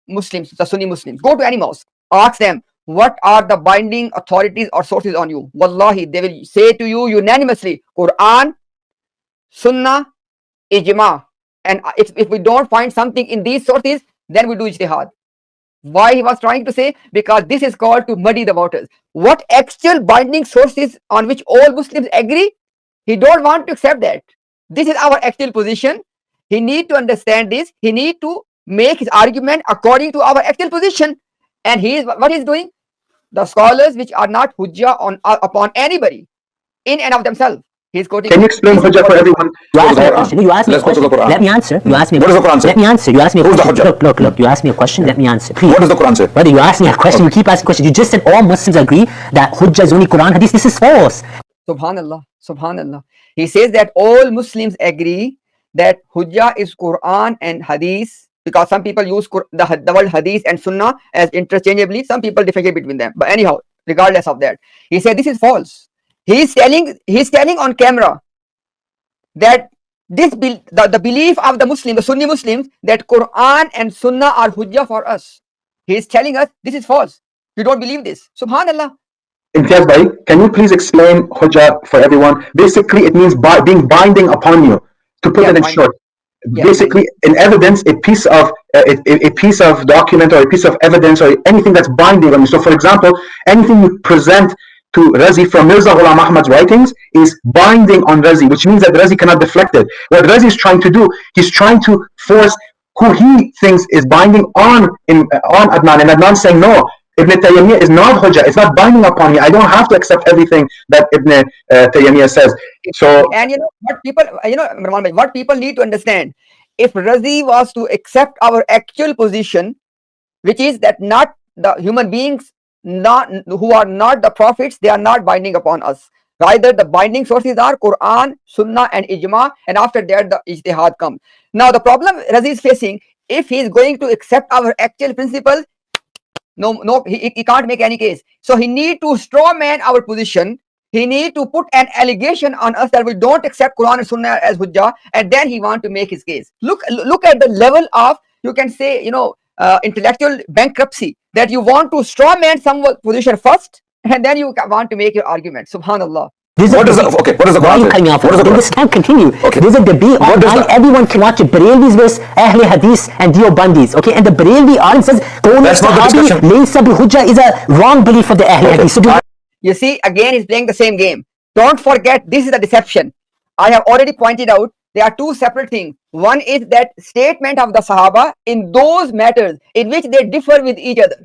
Muslims, the Sunni Muslims. Go to any mosque. Ask them, what are the binding authorities or sources on you? Wallahi, they will say to you unanimously, Quran, Sunnah, Ijma. And if we don't find something in these sources, then we do ijtihad. Why he was trying to say? Because this is called to muddy the waters. What actual binding sources on which all Muslims agree? He don't want to accept that. This is our actual position. He need to understand this. He need to make his argument according to our actual position. And what he's doing? The scholars which are not Hujjah upon anybody in and of themselves. He's quoting. Can you explain Hujjah for everyone? You asked me a question. Let me answer. You asked me. What does the Quran say? Let me answer. You asked me a Who's the question. Hujjah? Look. You asked me a question. Let me answer. Please. What does the Quran say? Brother, you asked me a question. You keep asking questions. You just said all Muslims agree that Hujjah is only Quran, Hadith. This is false. Subhanallah. He says that all Muslims agree that Hujjah is Quran and Hadith, because some people use the word Hadith and Sunnah as interchangeably. Some people differentiate between them. But anyhow, regardless of that, he said this is false. He's telling on camera that the belief of the Muslim, the Sunni Muslims, that Quran and Sunnah are Hujjah for us. He's telling us this is false. You don't believe this. Subhanallah. Imtiaz Bhai, can you please explain Hujjah for everyone? Basically, it means being binding upon you. To put it in short, basically, in evidence, a piece of document or a piece of evidence or anything that's binding on you. So, for example, anything you present to Razi from Mirza Ghulam Ahmad's writings is binding on Razi, which means that Razi cannot deflect it. What Razi is trying to do, he's trying to force who he thinks is binding on Adnan, and Adnan saying no. Ibn Taymiyyah is not Hujjah. It's not binding upon me. I don't have to accept everything that Ibn Taymiyyah says. So, and what people need to understand, if Razi was to accept our actual position, which is that not the human beings, who are not the prophets, they are not binding upon us. Rather, the binding sources are Quran, Sunnah, and Ijma, and after that the ijtihad comes. Now, the problem Razi is facing, if he is going to accept our actual principles, No, he can't make any case. So he need to straw man our position. He need to put an allegation on us that we don't accept Quran and Sunnah as hujjah, and then he want to make his case. Look at the level of, you can say, intellectual bankruptcy, that you want to straw man some position first, and then you want to make your argument. Subhanallah. What is the Why are you Quran cutting me off? say? What does the This can't continue. Okay. There's a debate What does online. the- Everyone can watch it. Barelvi's versus Ahle Hadith and Deobandis. Okay, and the Barelvi alim says That's not the discussion. Laysa bi hujja is a wrong belief of the Ahle Hadith. So You see, again, he's playing the same game. Don't forget, this is a deception. I have already pointed out there are two separate things. One is that statement of the Sahaba in those matters in which they differ with each other.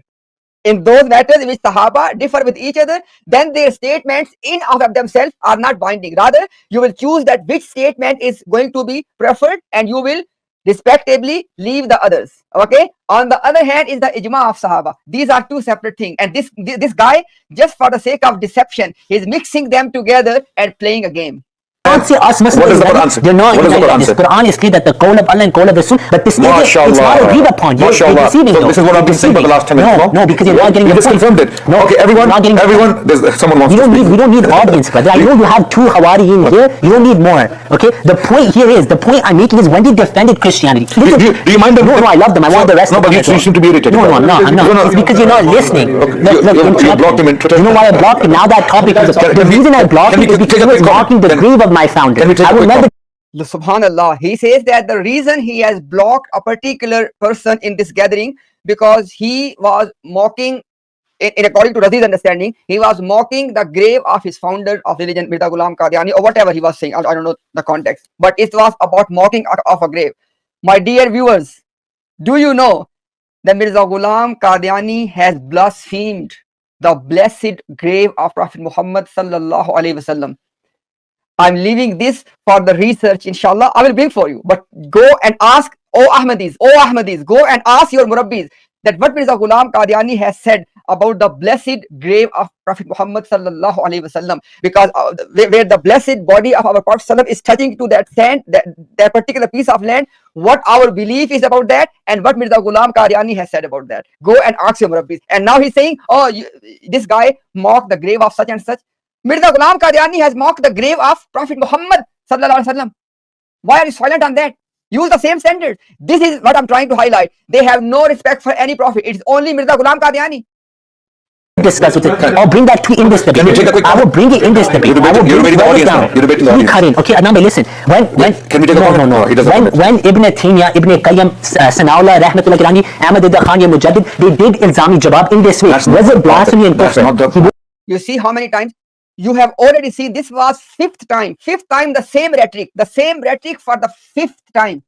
In those matters in which Sahaba differ with each other, then their statements in and of themselves are not binding. Rather, you will choose that which statement is going to be preferred, and you will respectively leave the others. Okay. On the other hand is the ijma of Sahaba. These are two separate things. And this guy, just for the sake of deception, is mixing them together and playing a game. can't say us Muslims. What does the Quran say? They're not What does the united. Quran This say? Quran is clear that the qawl of Allah and qawl of Rasul, but this nigga, it's MashaAllah. not agreed upon. You're MashaAllah. deceiving. So though. this is what I've been saying for the last 10 minutes. No, because you're not getting You the just point. confirmed it. No, Okay, everyone, you're not getting the point. someone wants to speak. We don't need audience, brother. I know you have two Hawari in here. You don't need more. Okay. The point I'm making is when they defended Christianity. Do you mind them? No, I love them. I want the rest. No, but you seem to be irritated. No, I'm not. It's because you're not listening. You blocked him in Twitter. You know why I blocked him? Now that topic is the reason I blocked him is because he was mocking the grave of my founder. I will never. Subhanallah, he says that the reason he has blocked a particular person in this gathering because he was mocking, in according to Razi's understanding, he was mocking the grave of his founder of religion, Mirza Ghulam Qadiani, or whatever he was saying. I don't know the context, but it was about mocking of a grave. My dear viewers, do you know that Mirza Ghulam Qadiani has blasphemed the blessed grave of Prophet Muhammad sallallahu alaihi wasallam? I'm leaving this for the research, inshallah. I will bring for you. But go and ask, Ahmadis, go and ask your Murabbis that what Mirza Ghulam Qadiani has said about the blessed grave of Prophet Muhammad sallallahu alaihi wasallam, because where the blessed body of our Prophet sallam is touching to that sand, that particular piece of land, what our belief is about that, and what Mirza Ghulam Qadiani has said about that. Go and ask your Murabbis. And now he's saying, this guy mocked the grave of such and such. Mirza Ghulam Qadiani has mocked the grave of Prophet Muhammad sallallahu alaihi wasallam. Why are you silent on that? Use the same standard. This is what I'm trying to highlight. They have no respect for any prophet. It's only Mirza Ghulam Qadiani. Discuss with it. I'll bring that to in this debate. Can we take a quick I will bring it in this debate. You're debating the audience now. You're debating the audience. Karin. Okay, Adnan, listen. Can we take a comment? No. He doesn't want it. When Ibn Taymiyyah, Ibn Qayyim, Sanaullah, Rahmatullah Kirani, Ahmad Khan, Mujaddid, they did ilzami jawab in this way. Was it blasphemy and kufr? You see how many times? You have already seen this was fifth time the same rhetoric for the fifth time,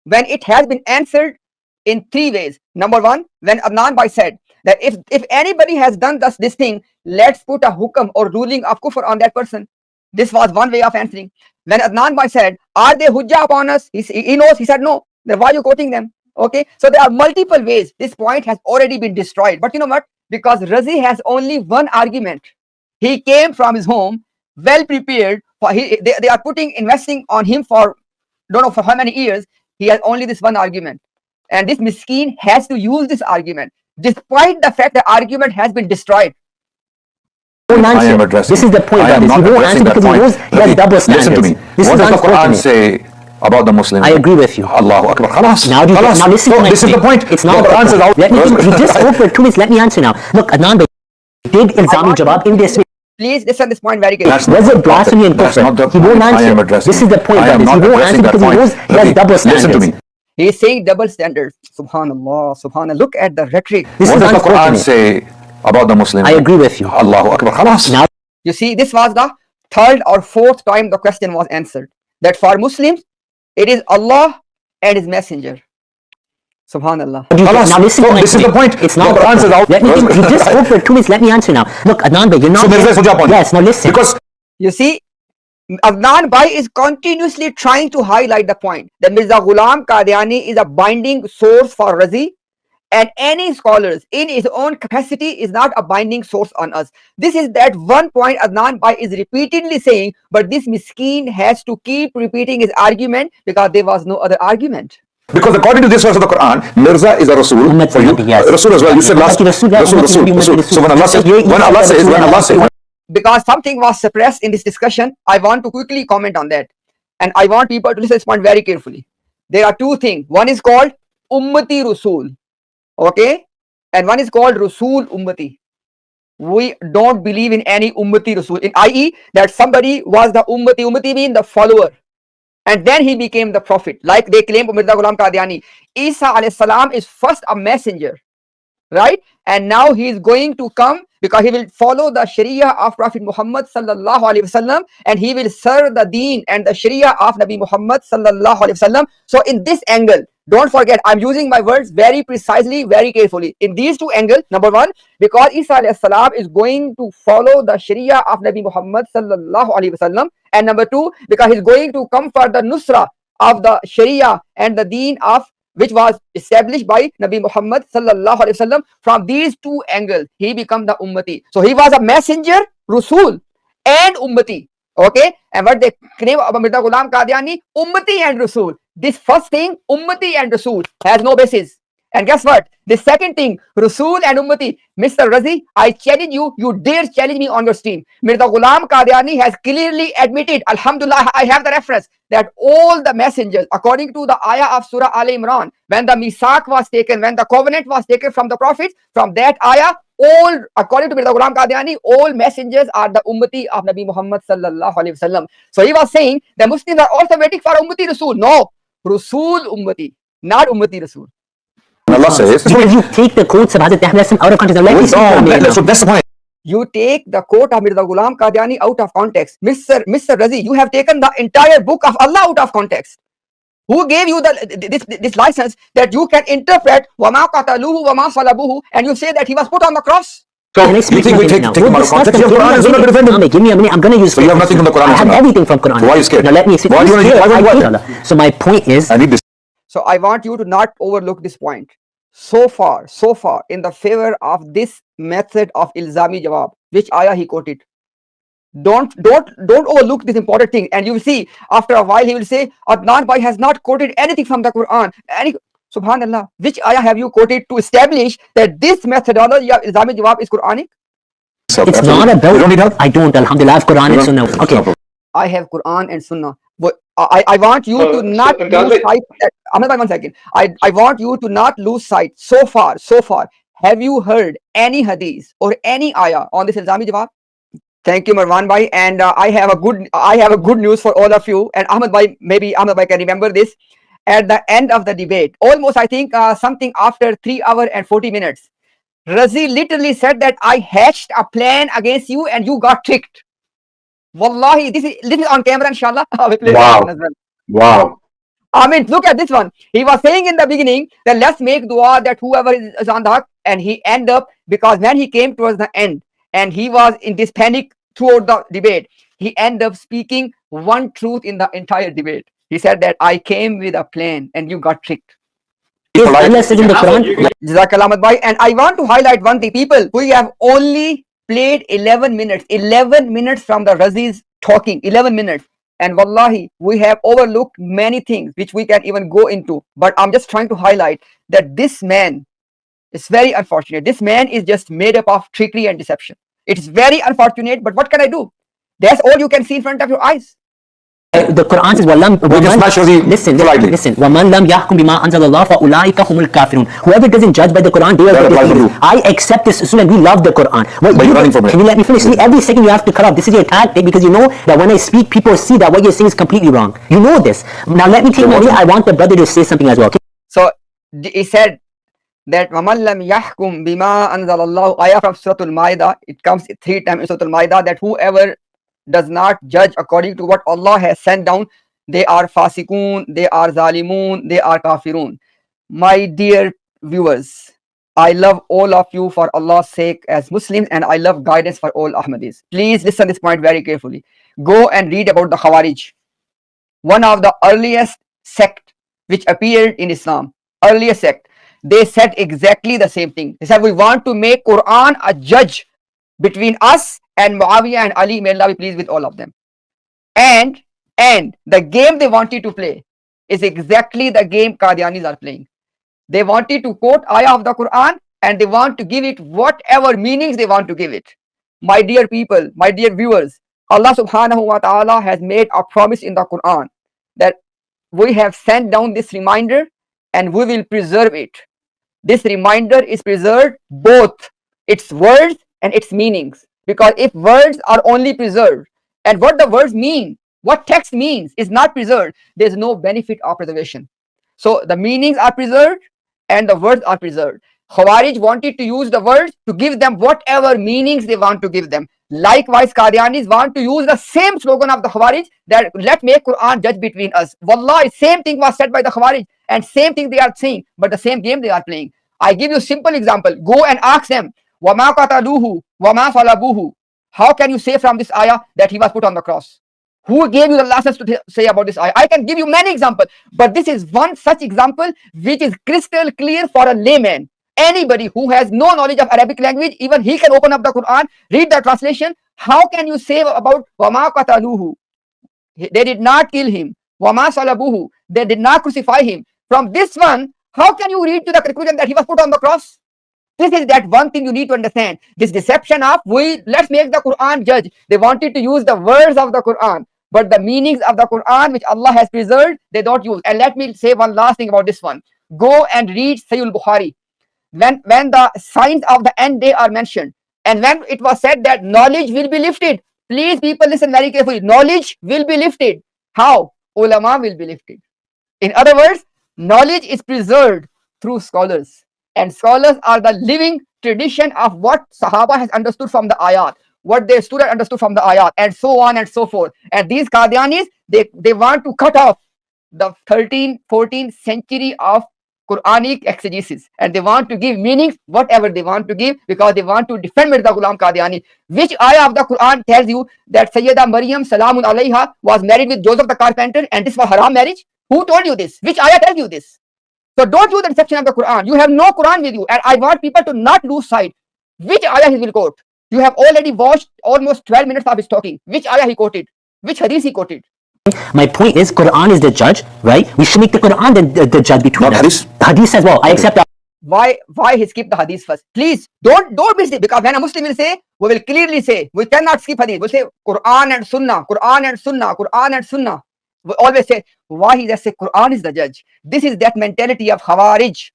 when it has been answered in three ways. Number one, when Adnan Bhai said that if anybody has done this thing, let's put a hukam or ruling of kufr on that person. This was one way of answering. When Adnan Bhai said, are they hujjah upon us? He knows. He said no. Then why are you quoting them? Okay, so there are multiple ways. This point has already been destroyed. But you know what? Because Razi has only one argument. He came from his home well prepared. They are investing on him for don't know for how many years. He has only this one argument, and this miskin has to use this argument, despite the fact the argument has been destroyed. I am addressing. This is the point. I am not addressing that point. He has double standards. Listen to me. What does the Quran say about the Muslims? I agree with you. Allahu Akbar. Khalas. Now listen. No, this is the point. It's not the Quran says out. You just spoke for 2 minutes. Let me answer now. Look, Adnan did ilzami jawab in this way. Please listen this point very carefully. Was it blasphemy and kufr? He won't answer. I am addressing. This is the point. I am not he won't answer addressing that because he knows point. he has double standards. Listen to me. He is saying double standards. Subhanallah. Look at the rhetoric. What does the Quran say about the Muslims? I agree with you. Allahu Akbar. Khalas. Now, you see, this was the third or fourth time the question was answered. That for Muslims, it is Allah and His Messenger. Subhanallah. Now listen. This is the point. It's not the Quran says out. You just spoke for 2 minutes. Let me answer now. Look, Adnan Bhai, you're not. So Mirza is hujjah upon you. Yes. Now listen. Because you see, Adnan Bhai is continuously trying to highlight the point that Mirza Ghulam Qadiani is a binding source for Razi, and any scholars in his own capacity is not a binding source on us. This is that one point Adnan Bhai is repeatedly saying, but this miskin has to keep repeating his argument because there was no other argument. Because according to this verse of the Quran, Mirza is a Rasul Ummati for you. Nabi, yes. Rasul as well. You said last Rasul, yeah, Rasul, Ummati Rasul, Nabi, Rasul. Ummati So when Allah says, Because something was suppressed in this discussion, I want to quickly comment on that. And I want people to listen to this point very carefully. There are two things. One is called Ummati Rasul. Okay? And one is called Rasul Ummati. We don't believe in any Ummati Rasul. In i.e. that somebody was the Ummati. Ummati means the follower. And then he became the prophet. Like they claim Mirza Ghulam Qadiani. Isa alayhi salam is first a messenger. Right? And now he is going to come because he will follow the Sharia of Prophet Muhammad sallallahu alaihi wasallam, and he will serve the deen and the Sharia of Nabi Muhammad sallallahu alaihi wasallam. So in this angle, don't forget, I'm using my words very precisely, very carefully. In these two angles, number one, because Isa alayhi salam is going to follow the Sharia of Nabi Muhammad sallallahu alaihi wasallam, and number two, because he's going to come for the nusra of the Sharia and the deen of which was established by Nabi Muhammad sallallahu alaihi wasallam. From these two angles, he became the ummati. So he was a messenger, Rasul, and ummati. Okay, and what they claim about Mirza Ghulam Qadiani, ummati and Rasul. This first thing, ummati and Rasul, has no basis. And guess what? The second thing, Rasul and ummati. Mr. Razi, I challenge you, you dare challenge me on your stream. Mirza Ghulam Qadiani has clearly admitted, Alhamdulillah, I have the reference, that all the messengers, according to the ayah of Surah Al Imran, when the Misak was taken, when the covenant was taken from the prophets, from that ayah, all, according to Mirza Ghulam Qadiani, all messengers are the ummati of Nabi Muhammad sallallahu alaihi wasallam. So he was saying the Muslims are also waiting for ummati Rasul. No, Rasul ummati, not ummati Rasul. Allah says, Because you take the quotes of Hazrat Ahmad out of context. Now, let me see. so that's the point. You take the quote of Mirza Ghulam Qadiani out of context. Mr. Razi, you have taken the entire book of Allah out of context. Who gave you this license that you can interpret وَمَا قَتَلُوهُ وَمَا صَلَبُوهُ and you say that he was put on the cross? So Can I you speak think we something take now? him out of context? You have Quran and Sunnah to defend him. Give me a minute. I'm going to use. So you have nothing from the Quran I and have Sunnah. everything from Quran. So why are you scared? Now let me see. Why do you So my point is, I need this. So I want you to not overlook this point. So far, in the favor of this method of ilzami jawab, which ayah he quoted. Don't overlook this important thing. And you will see, after a while, he will say, Adnan Bhai has not quoted anything from the Quran. Subhanallah, which ayah have you quoted to establish that this methodology of ilzami jawab is Quranic? it's not about. You don't need help? I don't. Alhamdulillah, I have Quran and Sunnah. Okay. I have Quran and Sunnah. But I want you to not lose sight. Ahmed bhai, 1 second. I want you to not lose sight. So far, have you heard any hadith or any ayah on this ilzami jawab? Thank you, Marwan bhai. And I have a good news for all of you. And Ahmed bhai, maybe Ahmed bhai can remember this. At the end of the debate, almost I think something after 3 hours and 40 minutes, Razi literally said that I hatched a plan against you and you got tricked. Wallahi, this is on camera, inshallah. Wow. I mean, look at this one. He was saying in the beginning that let's make dua that whoever is on the haq, and he end up, because when he came towards the end and he was in this panic throughout the debate, he ended up speaking one truth in the entire debate. He said that I came with a plan and you got tricked. Allah says in the Quran. Jazakallah Ahmad bhai. And I want to highlight one thing. People, we have only played 11 minutes from the Razi's talking, 11 minutes. And wallahi, we have overlooked many things which we can even go into. But I'm just trying to highlight that this man is very unfortunate. This man is just made up of trickery and deception. It's very unfortunate, but what can I do? That's all you can see in front of your eyes. The Quran says, listen. وَمَنْ لَمْ يَحْكُمْ بِمَا أَنزَلَ اللَّهُ فَأُولَٰئِكَ هُمُ الْكَافِرُونَ. Whoever doesn't judge by the Quran, they are the. I accept this Usul and we love the Quran. But you're running from it. Can you let me finish? See, every second you have to cut off. This is your tactic because you know that when I speak, people see that what you're saying is completely wrong. You know this. Now let me take my minute. I want the brother to say something as well. Okay? So he said that وَمَنْ لَمْ يَحْكُمْ بِمَا أَنزَلَ اللَّهُ, ayah from Surah Al-Ma'idah. It comes 3 times in Surah Al-Ma'idah that whoever does not judge according to what Allah has sent down, they are fasiqun, they are zalimun, they are kafirun. My dear viewers, I love all of you for Allah's sake as Muslims, and I love guidance for all Ahmadis. Please listen this point very carefully. Go and read about the Khawarij, one of the earliest sect which appeared in Islam. Earliest sect. They said exactly the same thing. They said, we want to make Quran a judge between us and Muawiyah and Ali, may Allah be pleased with all of them. And the game they wanted to play is exactly the game Qadianis are playing. They wanted to quote ayah of the Quran and they want to give it whatever meanings they want to give it. My dear people, my dear viewers, Allah subhanahu wa ta'ala has made a promise in the Quran that we have sent down this reminder and we will preserve it. This reminder is preserved both its words and its meanings. Because if words are only preserved and what the words mean, what text means is not preserved, there is no benefit of preservation. So the meanings are preserved and the words are preserved. Khawarij wanted to use the words to give them whatever meanings they want to give them. Likewise, Qadianis want to use the same slogan of the Khawarij that let's make Quran judge between us. Wallahi, same thing was said by the Khawarij and same thing they are saying, but the same game they are playing. I give you a simple example. Go and ask them, وَمَا قَتَلُوهُ وَمَا صَلَبُوهُ. How can you say from this ayah that he was put on the cross? Who gave you the license to say about this ayah? I can give you many examples, but this is one such example which is crystal clear for a layman. Anybody who has no knowledge of Arabic language, even he can open up the Quran, read the translation. How can you say about وَمَا قَتَلُوهُ? They did not kill him. وَمَا صَلَبُوهُ. They did not crucify him. From this one, how can you read to the conclusion that he was put on the cross? This is that one thing you need to understand. This deception of let's make the Quran judge. They wanted to use the words of the Quran, but the meanings of the Quran which Allah has preserved, they don't use. And let me say one last thing about this one. Go and read Sahih al-Bukhari. When the signs of the end day are mentioned, and when it was said that knowledge will be lifted, please people listen very carefully. Knowledge will be lifted. How? Ulama will be lifted. In other words, knowledge is preserved through scholars. And scholars are the living tradition of what Sahaba has understood from the ayat, what their student understood from the ayat, and so on and so forth. And these Qadianis, they want to cut off the 13th, 14th century of Quranic exegesis, and they want to give meanings whatever they want to give because they want to defend Mirza Ghulam Qadiani. Which ayah of the Quran tells you that Sayyida Maryam Salamun Alayha was married with Joseph the carpenter and this was haram marriage? Who told you this? Which ayah tells you this? So don't use the deception of the Quran. You have no Quran with you, and I want people to not lose sight. Which ayah he will quote? You have already watched almost 12 minutes of his talking. Which ayah he quoted? Which hadith he quoted? My point is, Quran is the judge, right? We should make the Quran the judge between Not us. hadith? Hadith as well. I accept that. Why he skipped the hadith first? Please don't miss it, because when a Muslim will say, we will clearly say we cannot skip hadith. We'll say Quran and Sunnah, Quran and Sunnah, Quran and Sunnah. We always say, why he just say Quran is the judge? This is that mentality of Khawarij.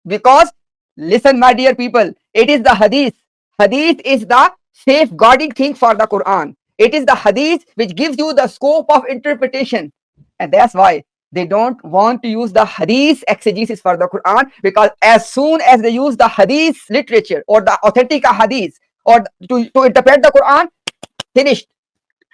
Because listen, my dear people, it is the hadith. Hadith is the safeguarding thing for the Quran. It is the hadith which gives you the scope of interpretation, and that's why they don't want to use the hadith exegesis for the Quran, because as soon as they use the hadith literature or the authentic hadith or to interpret the Quran, finished.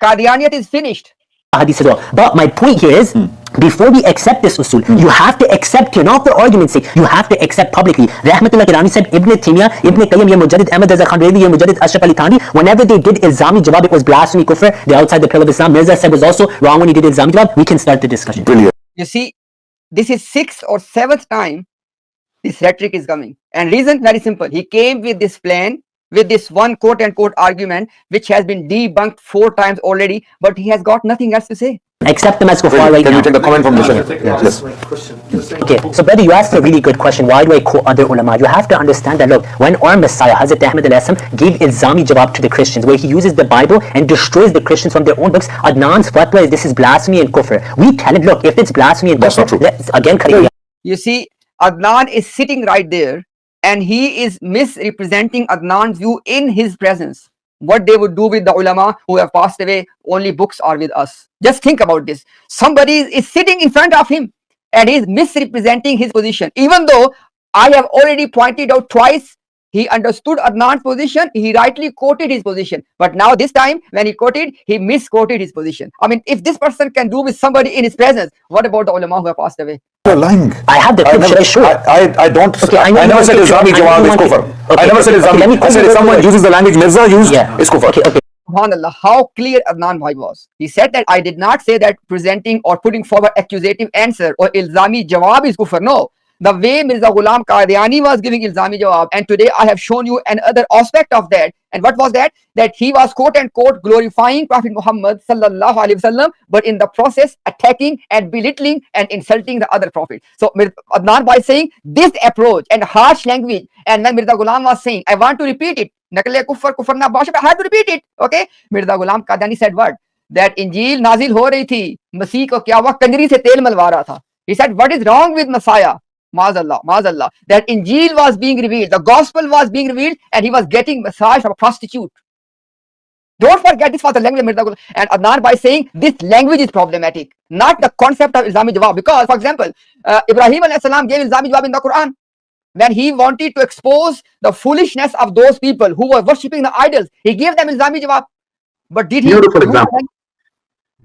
Qadianiyat is finished. Hadith as well. But my point here is, before we accept this usul, you have to accept, not for argument's sake, you have to accept publicly. Rahmatullah Qadiani said, Ibn Taymiyyah, Ibn Qayyim, Ya Mujaddid, Ahmad Raza Khan Reveiw, Ya Mujaddid, Ashraf Ali Thani, whenever they did Ilzami Jawab, it was blasphemy, kufr, they're outside the pale of Islam. Mirza said was also wrong when he did Ilzami Jawab. We can start the discussion. Brilliant. You see, this is 6th or 7th time this rhetoric is coming. And reason very simple. He came with this plan, with this one quote unquote argument, which has been debunked 4 times already, but he has got nothing else to say. Accept them as kuffar right Can now. you take the comment from the Shaykh? Yes. Okay, so brother, you asked a really good question. Why do I quote other ulama? You have to understand that, look, when our Messiah, Hazrat Ahmad gave Ilzami Jawab to the Christians, where he uses the Bible and destroys the Christians from their own books, Adnan's fatwa is this is blasphemy and kufr. We tell him, look, if it's blasphemy and That's not kufr, true. again, You see, Adnan is sitting right there and he is misrepresenting Adnan's view in his presence. What they would do with the ulama who have passed away, only books are with us. Just think about this. Somebody is sitting in front of him and he is misrepresenting his position. Even though I have already pointed out twice, he understood Adnan's position, he rightly quoted his position. But now this time when he quoted, he misquoted his position. I mean, if this person can do with somebody in his presence, what about the ulama who have passed away? You're lying. I have the proof. Should I show it? I don't. Okay, I I never said Islamic Jawab is kufr. I never said Islamic. I said if someone uses the language Mirza used, it's kufr. Okay. SubhanAllah, how clear Adnan Bhai was. He said that I did not say that presenting or putting forward accusative answer or ilzami jawab is kufr. No, the way Mirza Ghulam Qadiani was giving Ilzami Jawab, and today I have shown you another aspect of that. And what was that? That he was quote unquote glorifying Prophet Muhammad sallallahu alaihi wasallam, but in the process attacking and belittling and insulting the other prophet. So Adnan, by saying this approach and harsh language, and when Mirza Ghulam was saying, I want to repeat it, Nakle kufr kufr na bash, I had to repeet it. Okay, Mirza Ghulam Qadiani said what? That Injil nazil ho rahi thi, Masih ko kya hua, kanjri se tel malwa raha tha. He said, what is wrong with Messiah? Maazallah, that Injil was being revealed, the gospel was being revealed, and he was getting massage from a prostitute. Don't forget, this was the language of Mirza Ghulam. And Adnan, by saying this language is problematic, not the concept of Ilzami Jawab. Because, for example, Ibrahim alayhi salam gave Ilzami Jawab in the Quran when he wanted to expose the foolishness of those people who were worshipping the idols. He gave them Ilzami Jawab. But did he? Beautiful example.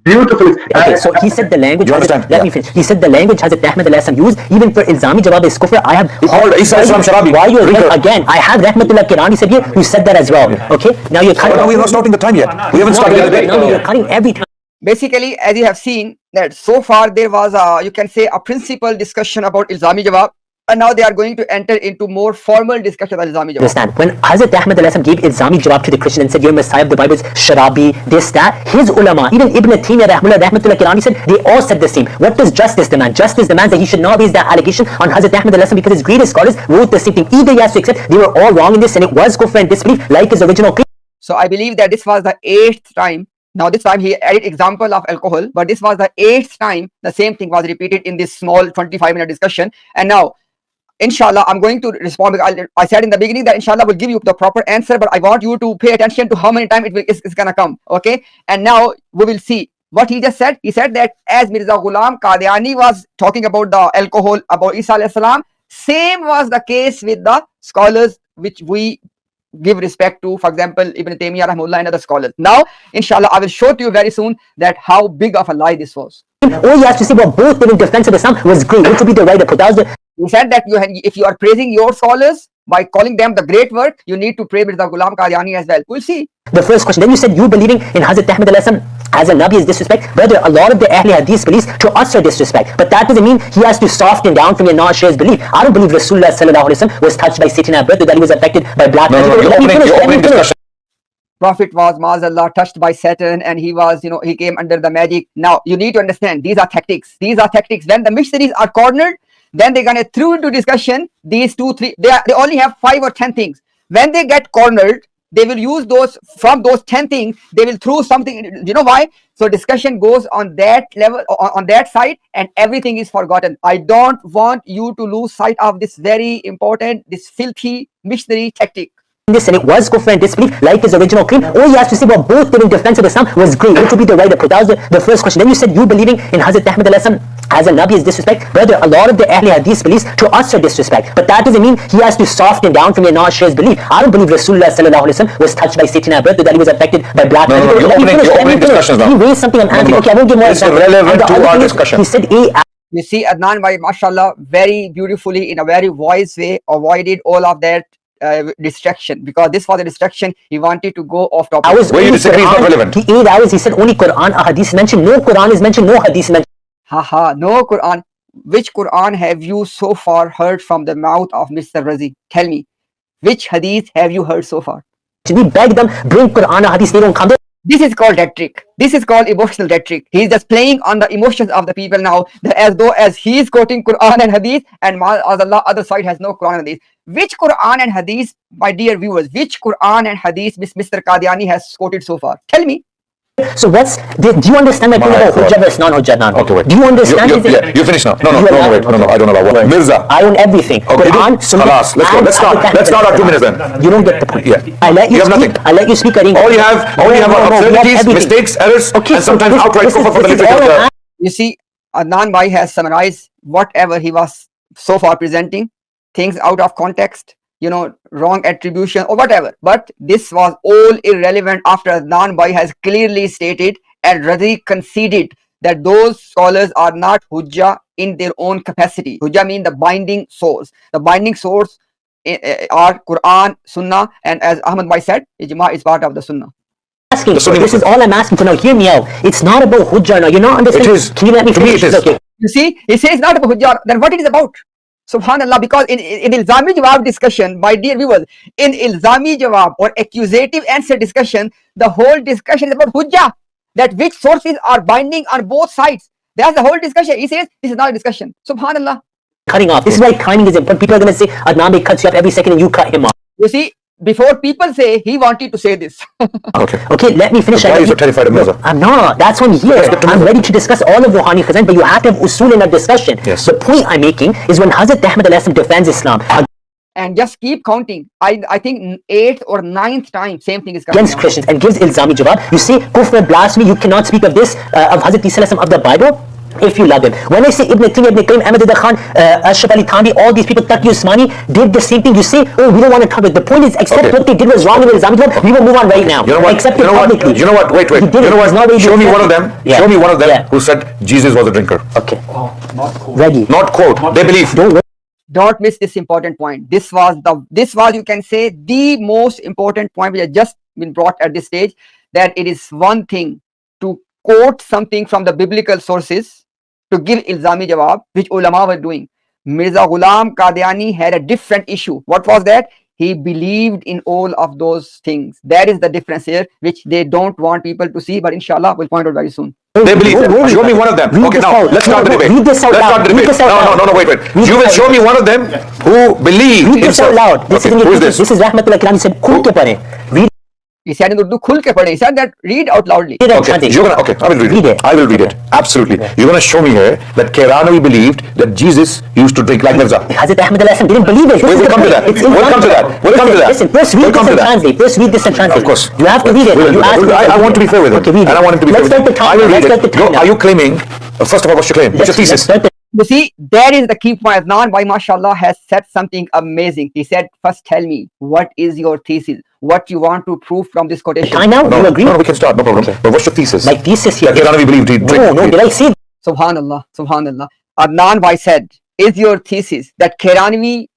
Beautiful. Okay, so he said the language. You understand? Let me finish. He said the language Hazrat Ahmad alayhi used even for Ilzami Jawab is kufr. I have. He called Isa Islam Sharabi. Why you're again? I have Rahmatullah Qadiani said here who said that as well. Okay, now you're cutting. No, we're not starting the time yet. We haven't started the debate. No, you're cutting every time. Basically, as you have seen, that so far there was a, you can say, a principal discussion about Ilzami Jawab. And now they are going to enter into more formal discussion about Ilzami Jawab. Understand? When Hazrat Ahmad alayhi gave Ilzami Jawab to the Christian and said, you're Messiah of the Bible, Sharabi, this, that, his ulama, even Ibn Taymiyyah Rahmatullah Qadiani said, they all said the same. What does justice demand? Justice demands that he should not raise that allegation on Hazrat Ahmad alayhi because his greatest scholars wrote the same thing. Either he has to accept they were all wrong in this and it was kufr and disbelief like his original claim. So I believe that this was the 8th time. Now this time he added example of alcohol, but this was the 8th time the same thing was repeated in this small 25-minute discussion. And now, inshallah, I'm going to respond. I said in the beginning that inshallah will give you the proper answer, but I want you to pay attention to how many times it's gonna come. Okay, and now we will see what he just said. He said that as Mirza Ghulam Qadiani was talking about the alcohol, about Isa alayhi salam, same was the case with the scholars which we give respect to, for example, Ibn Taymiyyah rahimahullah and other scholars. Now, inshallah, I will show to you very soon that how big of a lie this was. All you have to say about both did in defense of Islam was great. Which would be the right approach? That was the He said that if you are praising your scholars by calling them the great work, you need to praise Mirza Ghulam Qadiani as well. We'll see. The first question. Then you said you believing in Hazrat Ahmad alayhi as a Nabi is disrespect. Brother, a lot of the Ahl Hadith believes to us are disrespect. But that doesn't mean he has to soften down from your non-shares belief. I don't believe Rasulullah sallallahu alaihi wasallam was touched by Satan at birth, that he was affected by black magic. You're opening discussion. Prophet was, maazallah, touched by Satan, and he was, he came under the magic. Now, you need to understand, these are tactics. These are tactics. When the missionaries are cornered, then they're gonna throw into discussion these 2, 3. They only have 5 or 10 things. When they get cornered, they will use those, from those 10 things, they will throw something. You know why? So discussion goes on that level, on that side, and everything is forgotten. I don't want you to lose sight of this very important, this filthy missionary tactic. This and it was kufr and disbelief like his original claim. All you have to say about both did in defense of Islam was great. Which would be the right approach? That was the first question. Then you said you believing in Hazrat Ahmad alayhi as a Nabi is disrespect. Brother, a lot of the Ahl Hadith believes to us are disrespect. But that doesn't mean he has to soften down from your non-shares belief. I don't believe Rasulullah sallallahu alaihi wasallam was touched by Satan at birth, that he was affected by black magic. You're opening discussions now. He raised something on Anthony. Okay, I won't give more It's irrelevant to our discussion. He said You see, Adnan bhai, mashallah, very beautifully, in a very wise way, avoided all of that distraction, because this was a distraction. He wanted to go off topic. Where you disagree is not relevant. 8 hours he said only Quran or Hadith mentioned. No Quran is mentioned, no Hadith mentioned. Haha, no Quran. Which Quran have you so far heard from the mouth of Mr. Razi? Tell me, which Hadith have you heard so far? We beg them, bring Quran or Hadith, they don't come. This is called rhetoric. This is called emotional rhetoric. He is just playing on the emotions of the people now, as though as he is quoting Quran and Hadith, and Allah other side has no Quran and Hadith. Which Quran and Hadith, my dear viewers, which Quran and Hadith Mr. Qadiani has quoted so far? Tell me. So what's, do you understand my point about Hujjah versus non-Hujjah? Okay, wait. Do you understand? You finish now. No, wait. No, I don't know about what. Mirza. I own everything. Okay, Quran, Sunnah, Khalas, let's start our 2 minutes then. You don't get the point. Yeah. I let you have speak. nothing. I let you speak. All you have are absurdities, mistakes, errors, and sometimes outright kufr for the literature. You see, Adnan bhai has summarized whatever he was so far presenting, things out of context, wrong attribution or whatever. But this was all irrelevant after Adnan bhai has clearly stated and Razi conceded that those scholars are not Hujjah in their own capacity. Hujjah means the binding source. The binding source are Quran, Sunnah, and as Ahmad bhai said, Ijma is part of the Sunnah. This is all I'm asking for now. Hear me out. It's not about Hujjah now. You're not understanding. It is. Can you let me finish? It is. Okay. You see, he says it's not about Hujjah. Then what it is about? Subhanallah, because in Ilzami Jawab discussion, my dear viewers, in Ilzami Jawab or accusative answer discussion, the whole discussion is about Hujjah, that which sources are binding on both sides. That's the whole discussion. He says this is not a discussion. Subhanallah. Cutting off. This is why timing is important. People are going to say Adnan cuts you off every second and you cut him off. You see, before people say he wanted to say this. Okay, let me finish. Why are you so terrified of Mirza? I'm not. That's one here. I'm ready to discuss all of Rouhani Khazan, but you have to have usul in our discussion. Yes. The point I'm making is when Hazrat Ahmad defends Islam And just keep counting. I think 8th or 9th time, same thing is coming against on. Christians and gives ilzami jawab, you say kufr and blasphemy, you cannot speak of this, of Hazrat Isa of the Bible, if you love him. When I say Ibn Taymiyyah, Ibn Qayyim, Ahmad Khan, Ashraf Ali Thanvi, all these people, Taqi Usmani, did the same thing. You say, oh, we don't want to cover it. The point is, accept what they did was wrong with Ilzami jawab, we will move on right now. You know what? Accept You know what? publicly. You know what? Wait. You know what? Show me one of them. Yeah. Show me one of them Yeah. who said Jesus was a drinker. Okay. Ready. Not quote. They believe. Don't miss this important point. This was you can say the most important point which has just been brought at this stage, that it is one thing to quote something from the biblical sources to give ilzami jawab, which ulama were doing. Mirza Ghulam Qadiani had a different issue. What was that? He believed in all of those things. That is the difference here, which they don't want people to see, but inshallah we'll point out very soon. They believe. Show me one of them. Okay, now let's start the debate. Read this out loud. Let's start the debate. No, wait. You will show me one of them who believed. Read this out loud. Okay, who is this? This is Rahmatullah Kiram. He said, khul ke padhe. Read He said in Urdu, khul ke padhe. He said that read out loudly. it. Okay, I will read it. I will read it. Absolutely. You're going to show me here that Qadiani believed that Jesus used to drink like Mirza. Hazrat Ahmad didn't believe it. We'll come to that. We'll come to that. Listen, first read this and translate. First read this and translate. Of course. You have to read it. I want to be fair with him. Okay, read it. And I want him to be fair Let's with him. start the time. I will read Let's start the it. time now. Are you claiming, first of all, what's your claim? What's your thesis? You see, there is the key point. Adnan, why mashallah has said something amazing. He said, first tell me, what is your thesis? What you want to prove from this quotation? Time now? You agree? No, we can start. No problem. But what's your thesis? My thesis here. That Qadiani believed he drank. No, did I say? Subhanallah, Subhanallah. Adnan Bhai said, is your thesis that Qadiani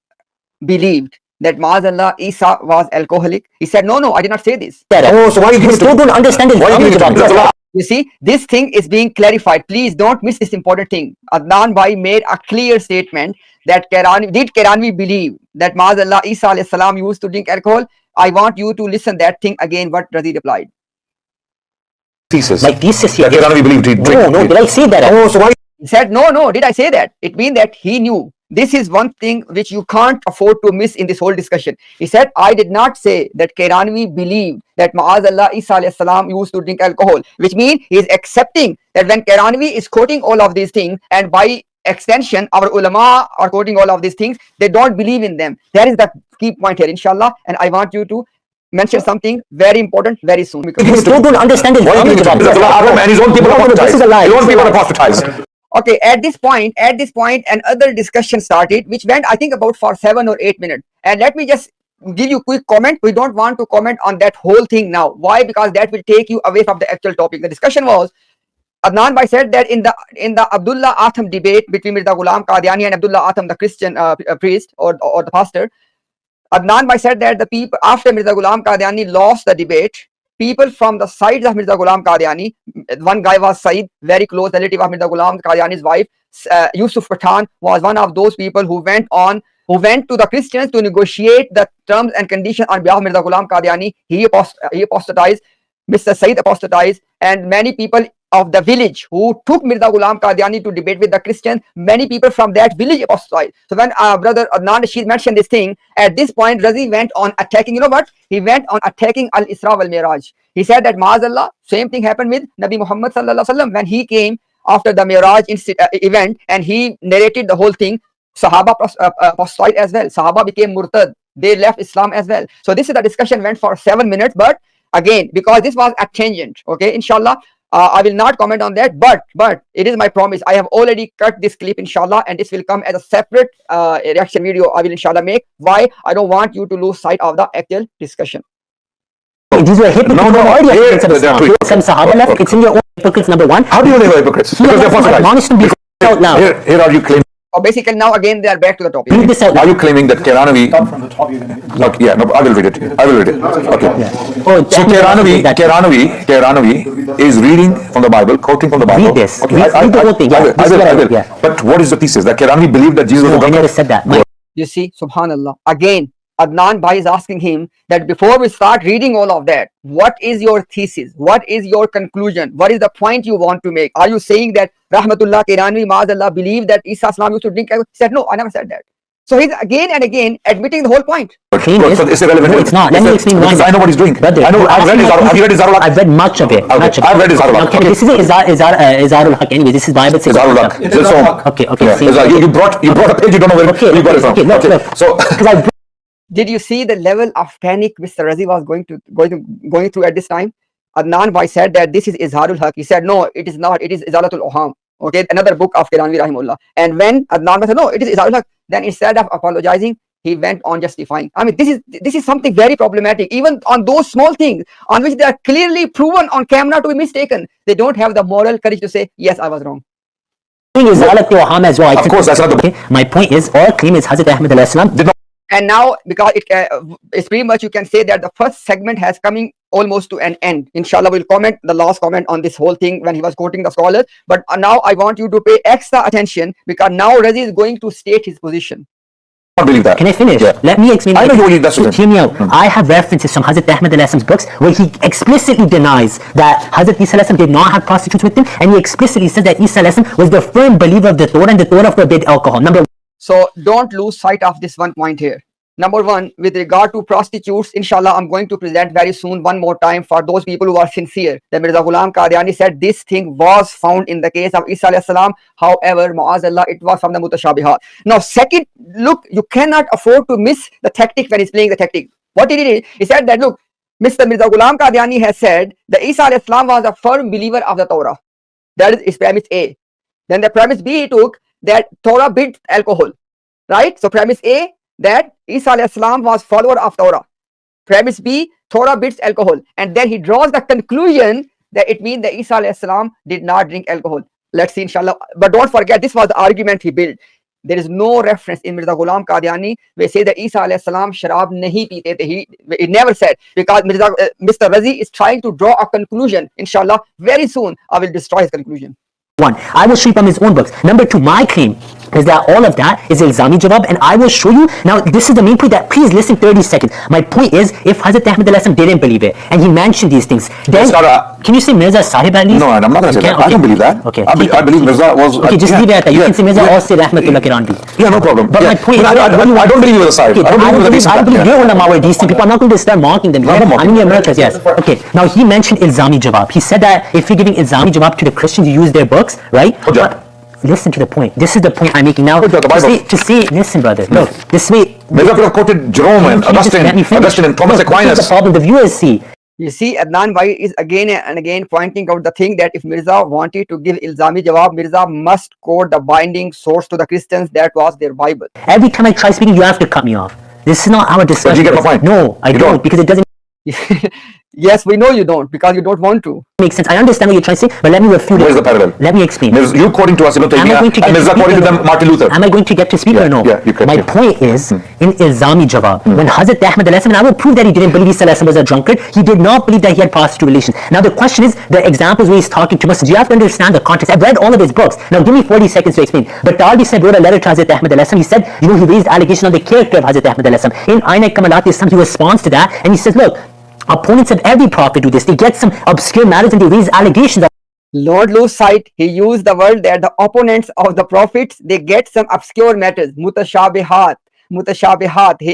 believed that Maazallah Isa was alcoholic? He said, no, I did not say this. Oh, so why you You giving it to still me? don't understand it. Why you giving it to me? That's a lie. You see, this thing is being clarified. Please don't miss this important thing. Adnan Bhai made a clear statement that Qadiani believe that Maazallah Isa alayhi salam used to drink alcohol? I want you to listen that thing again, what Razi replied. Thesis. My thesis here. That Qadiani believed he drank. No, did I say that? Oh, so why? He said, no, did I say that? It means that he knew. This is one thing which you can't afford to miss in this whole discussion. He said, I did not say that Qadiani believed that Ma'azallah Isa alayhi salam used to drink alcohol, which means he is accepting that when Qadiani is quoting all of these things, and by extension, our ulama are quoting all of these things, they don't believe in them. That is the key point here, inshallah. And I want you to mention something very important very soon. Because You still don't understand it. Why you giving it to me? That's a lie. And his own people apologize. This is a lie. His own people apologize. Okay, at this point, another discussion started, which went, I think, about for 7 or 8 minutes. And let me just give you a quick comment. We don't want to comment on that whole thing now. Why? Because that will take you away from the actual topic. The discussion was, Adnan Bhai said that in the Abdullah Atham debate between Mirza Ghulam Qadiani and Abdullah Atham, the Christian priest or the pastor, Adnan Bhai said that the people after Mirza Ghulam Qadiani lost the debate, people from the sides of Mirza Ghulam Qadiani, one guy was Saeed, very close relative of Mirza Ghulam Qadiani's wife, Yusuf Pathan was one of those people who went to the Christians to negotiate the terms and conditions on behalf of Mirza Ghulam Qadiani. He apostatized, Mr. Saeed apostatized, and many people of the village who took Mirza Ghulam Qadiani to debate with the Christians, many people from that village apostatized. So when brother Adnan Rashid mentioned this thing, at this point Razi went on attacking, you know what? He went on attacking Al-Isra wal-Miraj. He said that Maazallah, same thing happened with Nabi Muhammad sallallahu alaihi wasallam when he came after the Miraj event and he narrated the whole thing. Sahaba apostatized as well. Sahaba became murtad. They left Islam as well. So this is the discussion went for 7 minutes, but again, because this was a tangent, okay, inshallah, I will not comment on that, but it is my promise. I have already cut this clip, inshallah, and this will come as a separate reaction video I will inshallah make. Why? I don't want you to lose sight of the actual discussion. These were hypocrites. All the hypocrites of Islam. Some Sahaba left. It's in your own hypocrites, number one. How do you know they were hypocrites? Because they're apostatized. Admonished them before out loud. Here are you claiming. So basically now again they are back to the topic. Read this out. Are you claiming that Qadiani? Start from the top, you're going to Okay, yeah, no, I will read it. I will read it. Okay. Oh, So Qadiani is reading from the Bible, quoting from the Bible. Read this. Okay, Read the whole thing. Yeah, this is what I will. yeah. But what is the thesis? That Qadiani believed that Jesus was No, the I God? never said that. You see, subhanallah. Again, Adnan Bhai is asking him that before we start reading all of that, what is your thesis? What is your conclusion? What is the point you want to make? Are you saying that Rahmatullah Qadiani Maazallah believed that Isa Salam used to drink alcohol? He said, no, I never said that. So he's again and again admitting the whole point. Claim So is- it's irrelevant. No, it's not. Let me explain why. Because I know what he's doing. Brother, I know. I've read his. Have you read his Zarul Haq? I've read much of it. Okay, Much of it. I've read his Zarul Haq. Okay, Okay. this is Izarul Haq anyway. This is Bible. Zarul Haq. It is Just Zarul so- Haq. Okay, okay. Yeah, see- you brought a page. You don't know where Okay, you got it from. okay, look. So Because I Did you see the level of panic Mr. Razi was going through at this time? Adnan Bhai said that this is Izharul Haq. He said, no, it is not. It is Izalatul Oham. Okay, another book of Qadiani Rahimullah. And when Adnan Bhai said, no, it is Izharul Haq, then instead of apologizing, he went on justifying. I mean, this is something very problematic. Even on those small things on which they are clearly proven on camera to be mistaken, they don't have the moral courage to say, yes, I was wrong. think Izalatul Oham as well. Of course, that's not the- Okay, my point is, all claim is Hazrat Ahmad alayhi salam did not. And now, because it's pretty much, you can say that the first segment has coming almost to an end. Inshallah, we'll comment the last comment on this whole thing when he was quoting the scholars. But now I want you to pay extra attention, because now Razi is going to state his position. I don't believe that. Can I finish? Yeah. Let me explain. I know you- that's So okay. hear me out. I have references from Hazrat Ahmad alayhi salam's books where he explicitly denies that Hazrat Isa alayhi salam did not have prostitutes with him, and he explicitly says that Isa alayhi salam was the firm believer of the Torah, and the Torah forbid alcohol. Number So don't lose sight of this one point here. Number one, with regard to prostitutes, inshallah, I'm going to present very soon one more time for those people who are sincere. That Mirza Ghulam Qadiani said this thing was found in the case of Isa alayhi salam. However, Ma'azallah, it was from the Mutashabihat. Now, second, look, you cannot afford to miss the tactic when he's playing the tactic. What did he do? He said that, look, Mr. Mirza Ghulam Qadiani has said that Isa alayhi salam was a firm believer of the Torah. That is premise A. Then the premise B he took that Torah bid alcohol. Right? So premise A, that Isa alayhi salam was follower of Torah. Premise B, Torah bids alcohol. And then he draws the conclusion that it means that Isa alayhi salam did not drink alcohol. Let's see, inshallah. But don't forget, this was the argument he built. There is no reference in Mirza Ghulam Qadiani where say that Isa alayhi salam sharab nahi peete the. He never said, because Mr. Razi is trying to draw a conclusion. Inshallah, very soon I will destroy his conclusion. one, I will show you from his own books. Number two, my claim is that all of that is Ilzami Jawab, and I will show you. Now, this is the main point that, please listen 30 seconds. My point is, if Hazrat Ahmad alayhi salam didn't believe it, and he mentioned these things, then, It's not a- can you say Mirza Sahib at least? No, I'm not going to say You that. can't? I don't believe that. Okay. I believe Mirza was. Okay, just yeah, leave it at that. You yeah, can say Mirza yeah. or say Rahmatullah Kiranvi. Yeah, no problem. But yeah. my point is, I don't believe he was a side. Okay, I don't believe I don't believe yeah. your ulama were decent people. I'm not going to start mocking them. No, I'm not mocking I mean, them. Americans, yes. Okay, now he mentioned Ilzami Jawab. He said that if you're giving Ilzami Jawab to the Christians, you use their books, right? Hujjah. Listen to the point. This is the point I'm making now. Hujjah, the Bible. To say, listen, brother. Look, this way. Mirza could have quoted Jerome and Can you just let me finish? Augustine and Thomas Look, this is Aquinas. the problem the viewers see. You see, Adnan Bhai is again and again pointing out the thing that if Mirza wanted to give Ilzami Jawab, Mirza must quote the binding source to the Christians, that was their Bible. Every time I try speaking, you have to cut me off. This is not our discussion. get my point? No, I You don't, don't? because it doesn't Yes, we know you don't, because you don't want to. make sense. I understand what you're trying to say, but let me refute it. Where's the parallel? Let me explain. Mirza, you quoting to us Ibn Am I Taymiyyah going to get and to Mirza speak quoting to or them no? Martin Luther. Am I going to get to speak or no? yeah, you can, My yeah. point is, in Ilzami Jawab, when Hazrat Ahmad alayhi salam, and I will prove that he didn't believe Isa alayhi salam was a drunkard, he did not believe that he had prostitute relations. Now the question is, the examples where he's talking to Muslims, you have to understand the context. I've read all of his books. Now give me 40 seconds to explain. But Talbi said, wrote a letter to Hazrat Ahmad alayhi salam. He said, you know, he raised allegations on the character of Hazrat Ahmad alayhi salam. In Aina Kamalat Islam, he responds to that, and he says, look, opponents of every prophet do this. They get some obscure matters and they raise allegations. Lord lose sight, he used the word that the opponents of the prophets, they get some obscure matters, mutashabihat.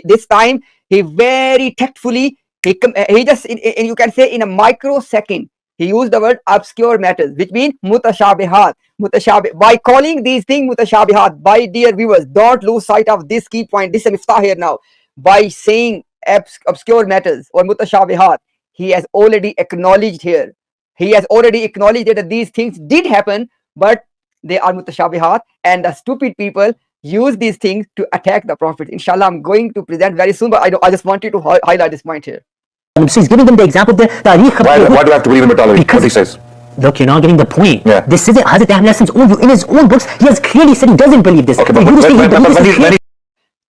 This time, he very tactfully, he just, you can say in a microsecond, he used the word obscure matters, which means mutashabihat. By calling these things mutashabihat, by dear viewers, don't lose sight of this key point. This is a miftah here now. By saying obscure matters or mutashabihat, he has already acknowledged here. He has already acknowledged that these things did happen, but they are mutashabihat, and the stupid people use these things to attack the Prophet. Inshallah, I'm going to present very soon, but I just wanted to highlight this point here. So he's giving them the example of the Tariq. Why do I have to believe in Batalawi? What he says? Look, you're not getting the point. Yeah. This isn't Hazrat Ahmad's own view. In his own books, he has clearly said he doesn't believe this. Okay, For but you to say he believes this is clear.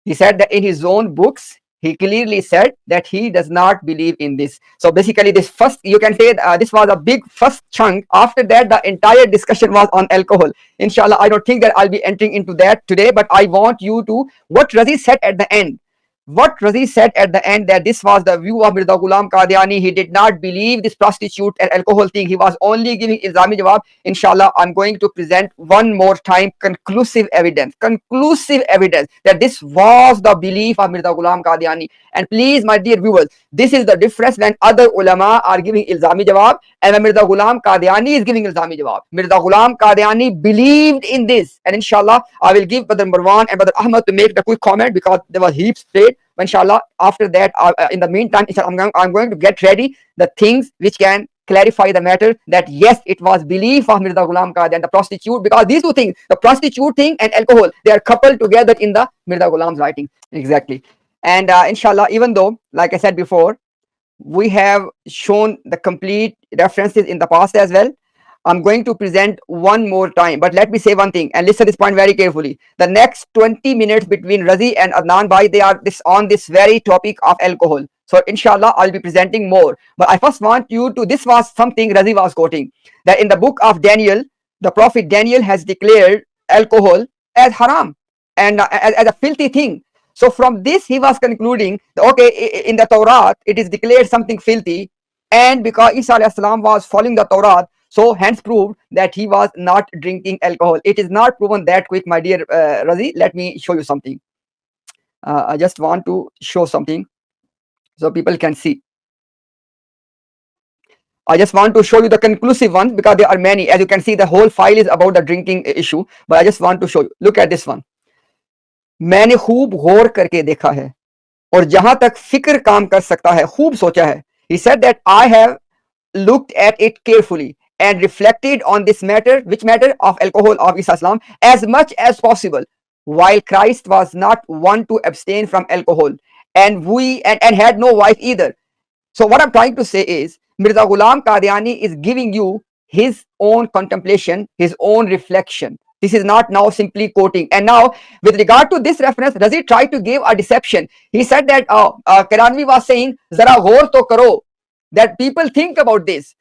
He said that in his own books, he clearly said that he does not believe in this. So basically, this first, you can say this was a big first chunk. After that, the entire discussion was on alcohol. Inshallah, I don't think that I'll be entering into that today, but I want you to, what Razi said at the end. What Razi said at the end, that this was the view of Mirza Ghulam Qadiani. He did not believe this prostitute and alcohol thing. He was only giving Islami jawab. Inshallah, I'm going to present one more time conclusive evidence that this was the belief of Mirza Ghulam Qadiani. And please, my dear viewers, this is the difference when other ulama are giving Islami jawab and when Mirza Ghulam Qadiani is giving Islami jawab. Mirza Ghulam Qadiani believed in this. And inshallah, I will give Brother Marwan and Brother Ahmad to make the quick comment because there was heaps said. Inshallah, after that, in the meantime, I'm going to get ready the things which can clarify the matter, that yes, it was belief of Mirza Ghulam Qadiani and the prostitute, because these two things, the prostitute thing and alcohol, they are coupled together in the Mirza Ghulam's writing. Exactly. And inshallah, even though, like I said before, we have shown the complete references in the past as well, I'm going to present one more time. But let me say one thing and listen to this point very carefully. The next 20 minutes between Razi and Adnan Bhai, they are on this very topic of alcohol. So inshallah, I'll be presenting more. But I first want you to, this was something Razi was quoting, that in the book of Daniel, the prophet Daniel has declared alcohol as haram and as a filthy thing. So from this, he was concluding, okay, in the Torah, it is declared something filthy. And because Isa alayhi salam was following the Torah, so hence proved that he was not drinking alcohol. It is not proven that quick, my dear Razi. Let me show you something. I just want to show something so people can see. I just want to show you the conclusive ones because there are many. As you can see, the whole file is about the drinking issue. But I just want to show you. Look at this one. मैंने खूब गौर करके देखा है और जहां तक फिक्र काम कर सकता है खूब सोचा है. He said that I have looked at it carefully and reflected on this matter, which matter of alcohol of Isa Islam, as much as possible. While Christ was not one to abstain from alcohol, and had no wife either. So what I'm trying to say is, Mirza Ghulam Qadiani is giving you his own contemplation, his own reflection. This is not now simply quoting. And now, with regard to this reference, Razi tried to give a deception. He said that Qadiani was saying, "Zara gaur to karo," that people think about this.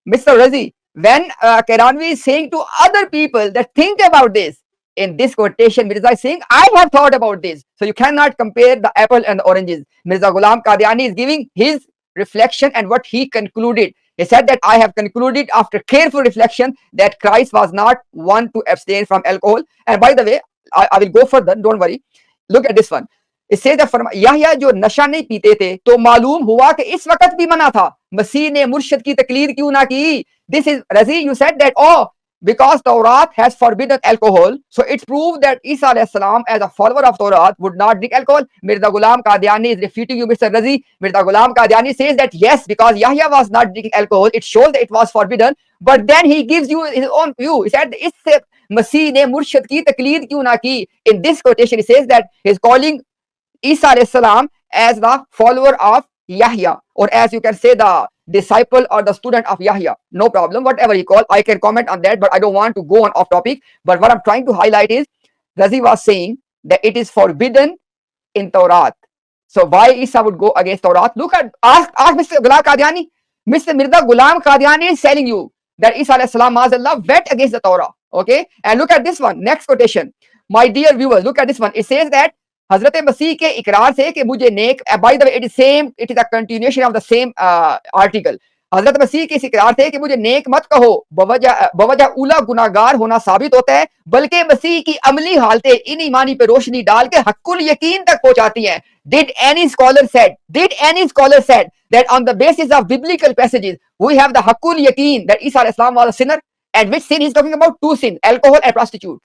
Mr. Razi, when Qadiani is saying to other people that think about this, in this quotation, Mirza is saying, I have thought about this. So you cannot compare the apple and the oranges. Mirza Ghulam Qadiani is giving his reflection and what he concluded. He said that I have concluded after careful reflection that Christ was not one to abstain from alcohol. And by the way, I will go further, don't worry. Look at this one. It says that Yahya जो नशा नहीं पीते थे तो मालूम हुआ कि इस वक्त भी मना था. मसीह ने मुर्शिद की तकलीद क्यों ना की? This is, Razi, you said that, oh, because Torah has forbidden alcohol, so it's proved that Isa alayhi salam, as a follower of Torah, would not drink alcohol. Mirza Ghulam Qadiani is refuting you, Mr. Razi. Mirza Ghulam Qadiani says that yes, because Yahya was not drinking alcohol, it shows that it was forbidden. But then he gives you his own view. He said, "Isse Masih ne murshid ki taqleed kyun na ki?" In this quotation, he says that he's calling Isa alayhi salam as the follower of Yahya, or as you can say, the disciple or the student of Yahya. No problem, whatever you call, I can comment on that, but I don't want to go on off topic. But what I'm trying to highlight is, Razi was saying that it is forbidden in Torah. So why Isa would go against Torah? Look at, ask Mr. Ghulam Qadiani. Mr. Mirza Ghulam Qadiani is telling you that Isa alayhi salam, Maazallah, went against the Torah. Okay? And look at this one, next quotation. My dear viewers, look at this one. It says that हजरत मसीह के इकरार से कि मुझे नेक, by the way it is a continuation of the same article. हजरत मसीह के इस इकरार से कि मुझे नेक मत कहो बवजह उला गुनाहगार होना साबित होता है, बल्कि मसीह की अमली हालतें इन ईमानी पे रोशनी डाल के हक्कुल यकीन तक पहुंचाती हैं. Did any scholar said that on the basis of biblical passages we have the haqqul yaqeen that Isa alayhi salam was a sinner? And which sin he's talking about? Two sins, alcohol and prostitute.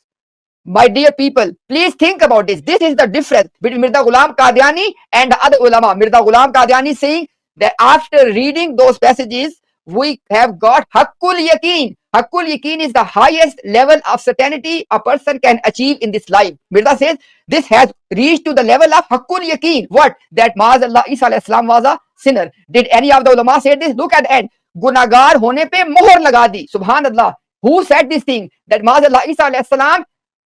My dear people, please think about this. This is the difference between Mirza Ghulam Qadiani and the other ulama. Mirza Ghulam Qadiani saying that after reading those passages, we have got Haqqul Yaqeen. Haqqul Yaqeen is the highest level of certainty a person can achieve in this life. Mirza says this has reached to the level of Haqqul Yaqeen. What? That Maazallah Isa alayhi salam was a sinner. Did any of the ulama say this? Look at the end. गुनाहगार होने पे मोहर लगा दी. सुभान अल्लाह. Who said this thing? That Maazallah Isa alayhi salam,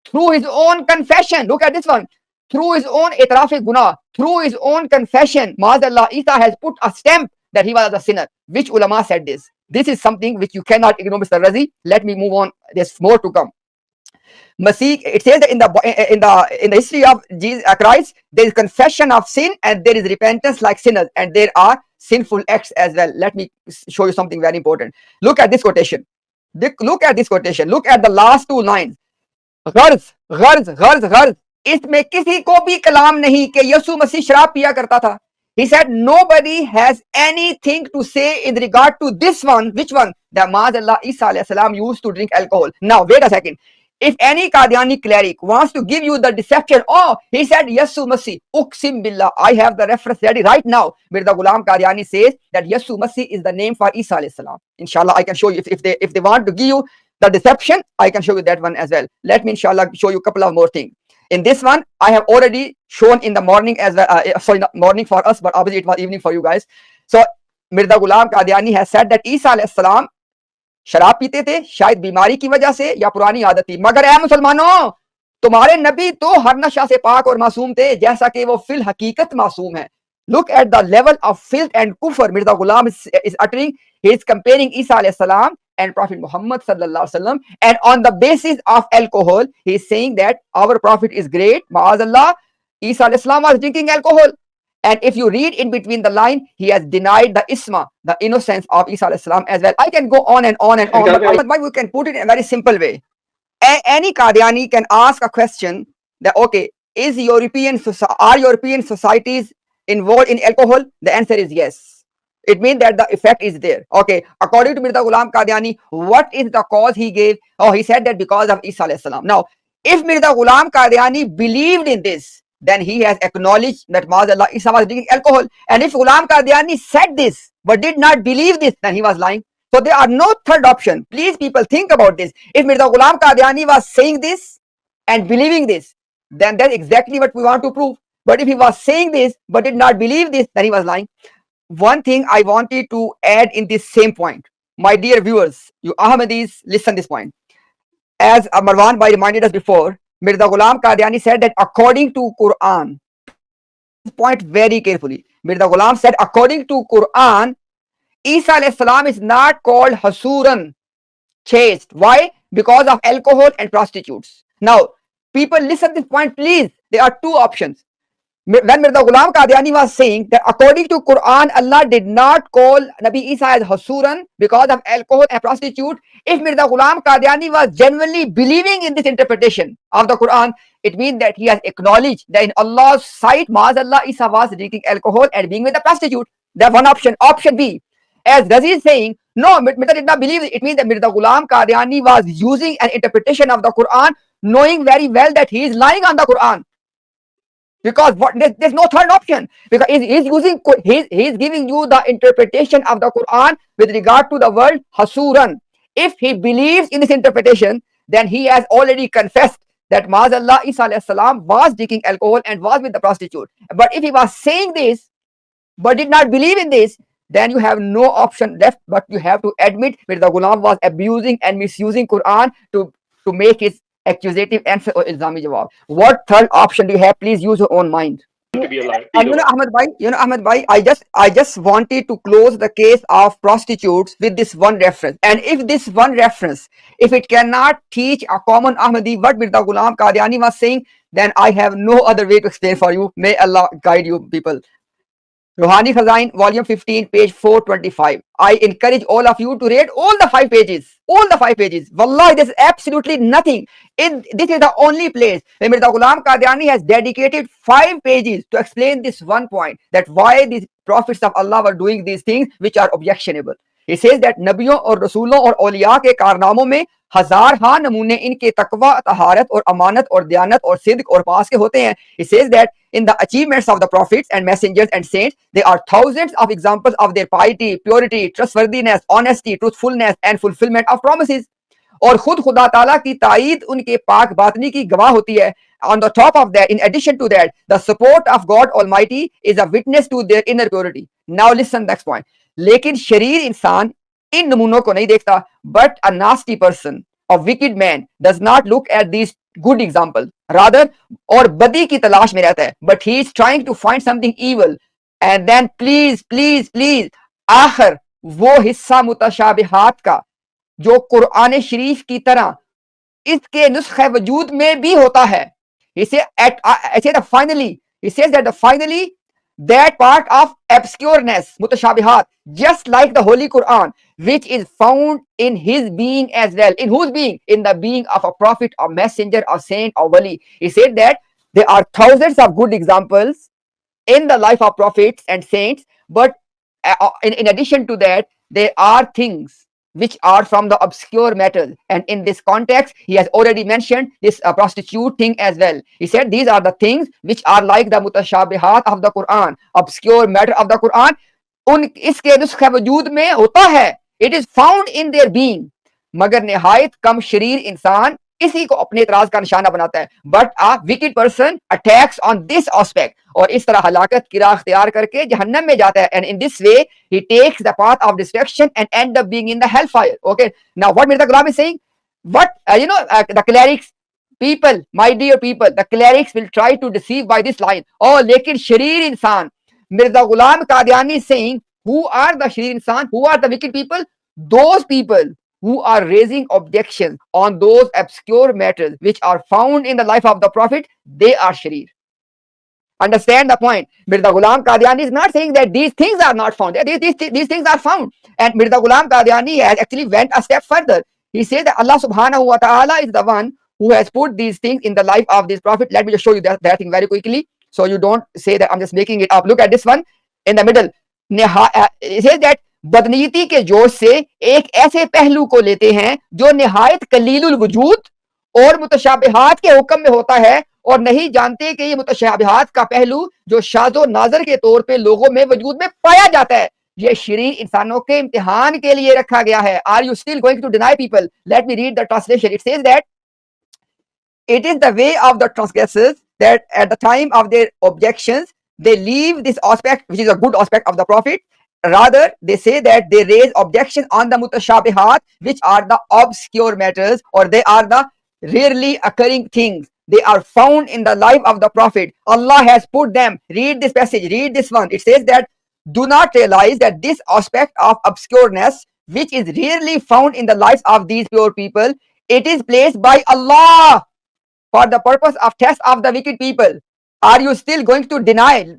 through his own confession, look at this one, through his own itraf guna, through his own confession, Maazallah Isa has put a stamp that he was a sinner. Which ulama said this? This is something which you cannot ignore, Mr. Razi. Let me move on. There's more to come. Masih, it says that in the history of Jesus Christ, there is confession of sin and there is repentance like sinners, and there are sinful acts as well. Let me show you something very important. Look at this quotation. Look at this quotation. Look at the last two lines. गर्ज गर्ज गर्ज गर्ज, इसमें किसी को भी कलाम नहीं कि यसु मसीह शराब पिया करता था. He said nobody has anything to say in regard to this one. Which one? That Maazallah Isa alayhi salam used to drink alcohol. Now wait a second. If any Qadiani cleric wants to give you the deception, oh, he said Yasu Masih, Uqsim Billah, I have the reference ready right now. Mirza Ghulam Qadiani says that Yasu Masih is the name for Isa alayhi salam. Inshallah, I can show you if they want to give you the deception, I can show you that one as well. Let me inshallah show you a couple of more things. In this one, I have already shown in the morning as well. Sorry, not morning for us, but obviously it was evening for you guys. So Mirza Ghulam Qadiani has said that Isa alayhi salam शराब पीते थे, शायद बीमारी की वजह से या पुरानी आदत थी. मगर ए मुसलमानों, तुम्हारे नबी तो हर नशा से पाक और मासूम थे, जैसा कि वो फिल हकीकत मासूम है. Look at the level of filth and kufr Mirza Ghulam is uttering. He is comparing Isa alayhi salam and Prophet Muhammad sallallahu alaihi wasallam, and on the basis of alcohol, he is saying that our Prophet is great. Ma'azallah, Isa alayhi salam was drinking alcohol. And if you read in between the line, he has denied the isma, the innocence of Isa alayhi salam as well. I can go on and on and on, but we can put it in a very simple way. Any Qadiani can ask a question that, okay, are European societies involved in alcohol? The answer is yes. It means that the effect is there. Okay, according to Mirza Ghulam Qadiani, what is the cause he gave? Oh, he said that because of Isa alayhi salam. Now, if Mirza Ghulam Qadiani believed in this, then he has acknowledged that Maazallah Isa was drinking alcohol. And if Ghulam Qadiani said this but did not believe this, then he was lying. So there are no third option. Please, people, think about this. If Mirza Ghulam Qadiani was saying this and believing this, then that's exactly what we want to prove. But if he was saying this but did not believe this, then he was lying. One thing I wanted to add in this same point, my dear viewers, you Ahmadis, listen this point. As Marwan Bhai reminded us before, Mirza Ghulam Qadiani said that according to Quran, this point very carefully, Mirza Ghulam said according to Quran, Isa alayhi salam is not called Hasuran, chaste. Why? Because of alcohol and prostitutes. Now, people listen to this point, please. There are two options. When Mirza Ghulam Qadiani was saying that according to Quran, Allah did not call Nabi Isa as Hasuran because of alcohol and prostitute. If Mirza Ghulam Qadiani was genuinely believing in this interpretation of the Quran, it means that he has acknowledged that in Allah's sight, Maazallah Isa was drinking alcohol and being with a prostitute. That's one option. Option B, as Razi is saying, no, Mirza did not believe it. It means that Mirza Ghulam Qadiani was using an interpretation of the Quran, knowing very well that he is lying on the Quran. Because there's no third option. Because he's giving you the interpretation of the Quran with regard to the word Hasuran. If he believes in this interpretation, then he has already confessed that Maazallah Isa alayhi salam was drinking alcohol and was with the prostitute. But if he was saying this, but did not believe in this, then you have no option left, but you have to admit that the Ghulam was abusing and misusing Quran to make his accusative answer or ilzami jawab. What third option do you have? Please use your own mind. And Ahmad Bhai, I just wanted to close the case of prostitutes with this one reference. And if this one reference, if it cannot teach a common Ahmadi what Mirza Ghulam Qadiani was saying, then I have no other way to explain for you. May Allah guide you, people. Ruhani Khazain, volume 15, page 425. I encourage all of you to read all the 5 pages. All the 5 pages. Wallahi, there's absolutely nothing. This is the only place where Mirza Ghulam Qadiani has dedicated 5 pages to explain this one point, that why these prophets of Allah were doing these things which are objectionable. He says that नबियों और रसूलों और औलिया के कारनामों में हजार हाँ नमूने इनके तकवा, तहारत और अमानत और दयानत और सिद्क और पास के होते हैं. He says that in the achievements of the prophets and messengers and saints, there are thousands of examples of their piety, purity, trustworthiness, honesty, truthfulness and fulfillment of promises. और खुद खुदा ताला की ताईद उनके पाक बातनी की गवाह होती है. On the top of that, in addition to that, the support of God Almighty is a witness to their inner purity. Now listen, next point. लेकिन शरीर इंसान इन नमूनों को नहीं देखता. But a nasty person, a wicked man, does not look at these good example. Rather, और बदी की तलाश में रहता है. But he is trying to find something evil. And then please, आखिर वो हिस्सा मुतशाबिहात का जो कुरान शरीफ की तरह इसके नुस्खे वजूद में भी होता है. He said finally that part of obscureness, mutashabihat, just like the Holy Quran, which is found in his being as well. In whose being? In the being of a prophet, a messenger, a saint, or wali. He said that there are thousands of good examples in the life of prophets and saints, but in addition to that, there are things which are from the obscure matters. And in this context, he has already mentioned this prostitute thing as well. He said these are the things which are like the mutashabihat of the Quran, obscure matter of the Quran. उन इसके नुस्खे वजूद में होता है. It is found in their being. मगर निहायत कम शरीर इंसान इसी को अपने इतराज का निशाना बनाता है. But a wicked person attacks on this aspect और इस तरह हलाकत की राह इख्तियार करके जहन्नम में जाता है. And in this way he takes the path of destruction and end up being in the hell fire. Okay, now what Mirza Ghulam is saying, what the clerics people, my dear people, the clerics will try to deceive by this line. Oh, lekin sharir insan. Mirza Ghulam Qadiani is saying, who are the sharir insan? Who are the wicked people? Those people who are raising objections on those obscure matters which are found in the life of the Prophet, they are sharir. Understand the point. Mirza Ghulam Qadiani is not saying that these things are not found. These things are found. And Mirza Ghulam Qadiani has actually went a step further. He says that Allah subhanahu wa ta'ala is the one who has put these things in the life of this prophet. Let me just show you that thing very quickly, so you don't say that I'm just making it up. Look at this one in the middle. It says that बदनीयती के जोश से एक ऐसे पहलू को लेते हैं जो निहायत कलीलुल वजूद और मुतशाबिहात के हुक्म में होता है और नहीं जानते कि ये मुतशाबिहात का पहलू जो शाज़ो नाज़र के तौर पे लोगों में वजूद में पाया जाता है, ये शरीर इंसानों के इम्तिहान के लिए रखा गया है. Are you still going to deny people? Let me read the translation. It says that it is the way of the transgressors that at the time of their objections, they leave this aspect, which is a good aspect of the Prophet. Rather, they say that they raise objections on the mutashabihat, which are the obscure matters, or they are the rarely occurring things. They are found in the life of the Prophet. Allah has put them. Read this passage, read this one. It says that do not realize that this aspect of obscureness, which is rarely found in the lives of these pure people, it is placed by Allah for the purpose of test of the wicked people. Are you still going to deny?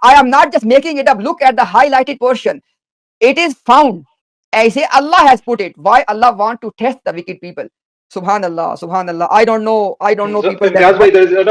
I am not just making it up. Look at the highlighted portion. It is found. I say Allah has put it. Why Allah want to test the wicked people? Subhanallah, subhanallah. I don't know people that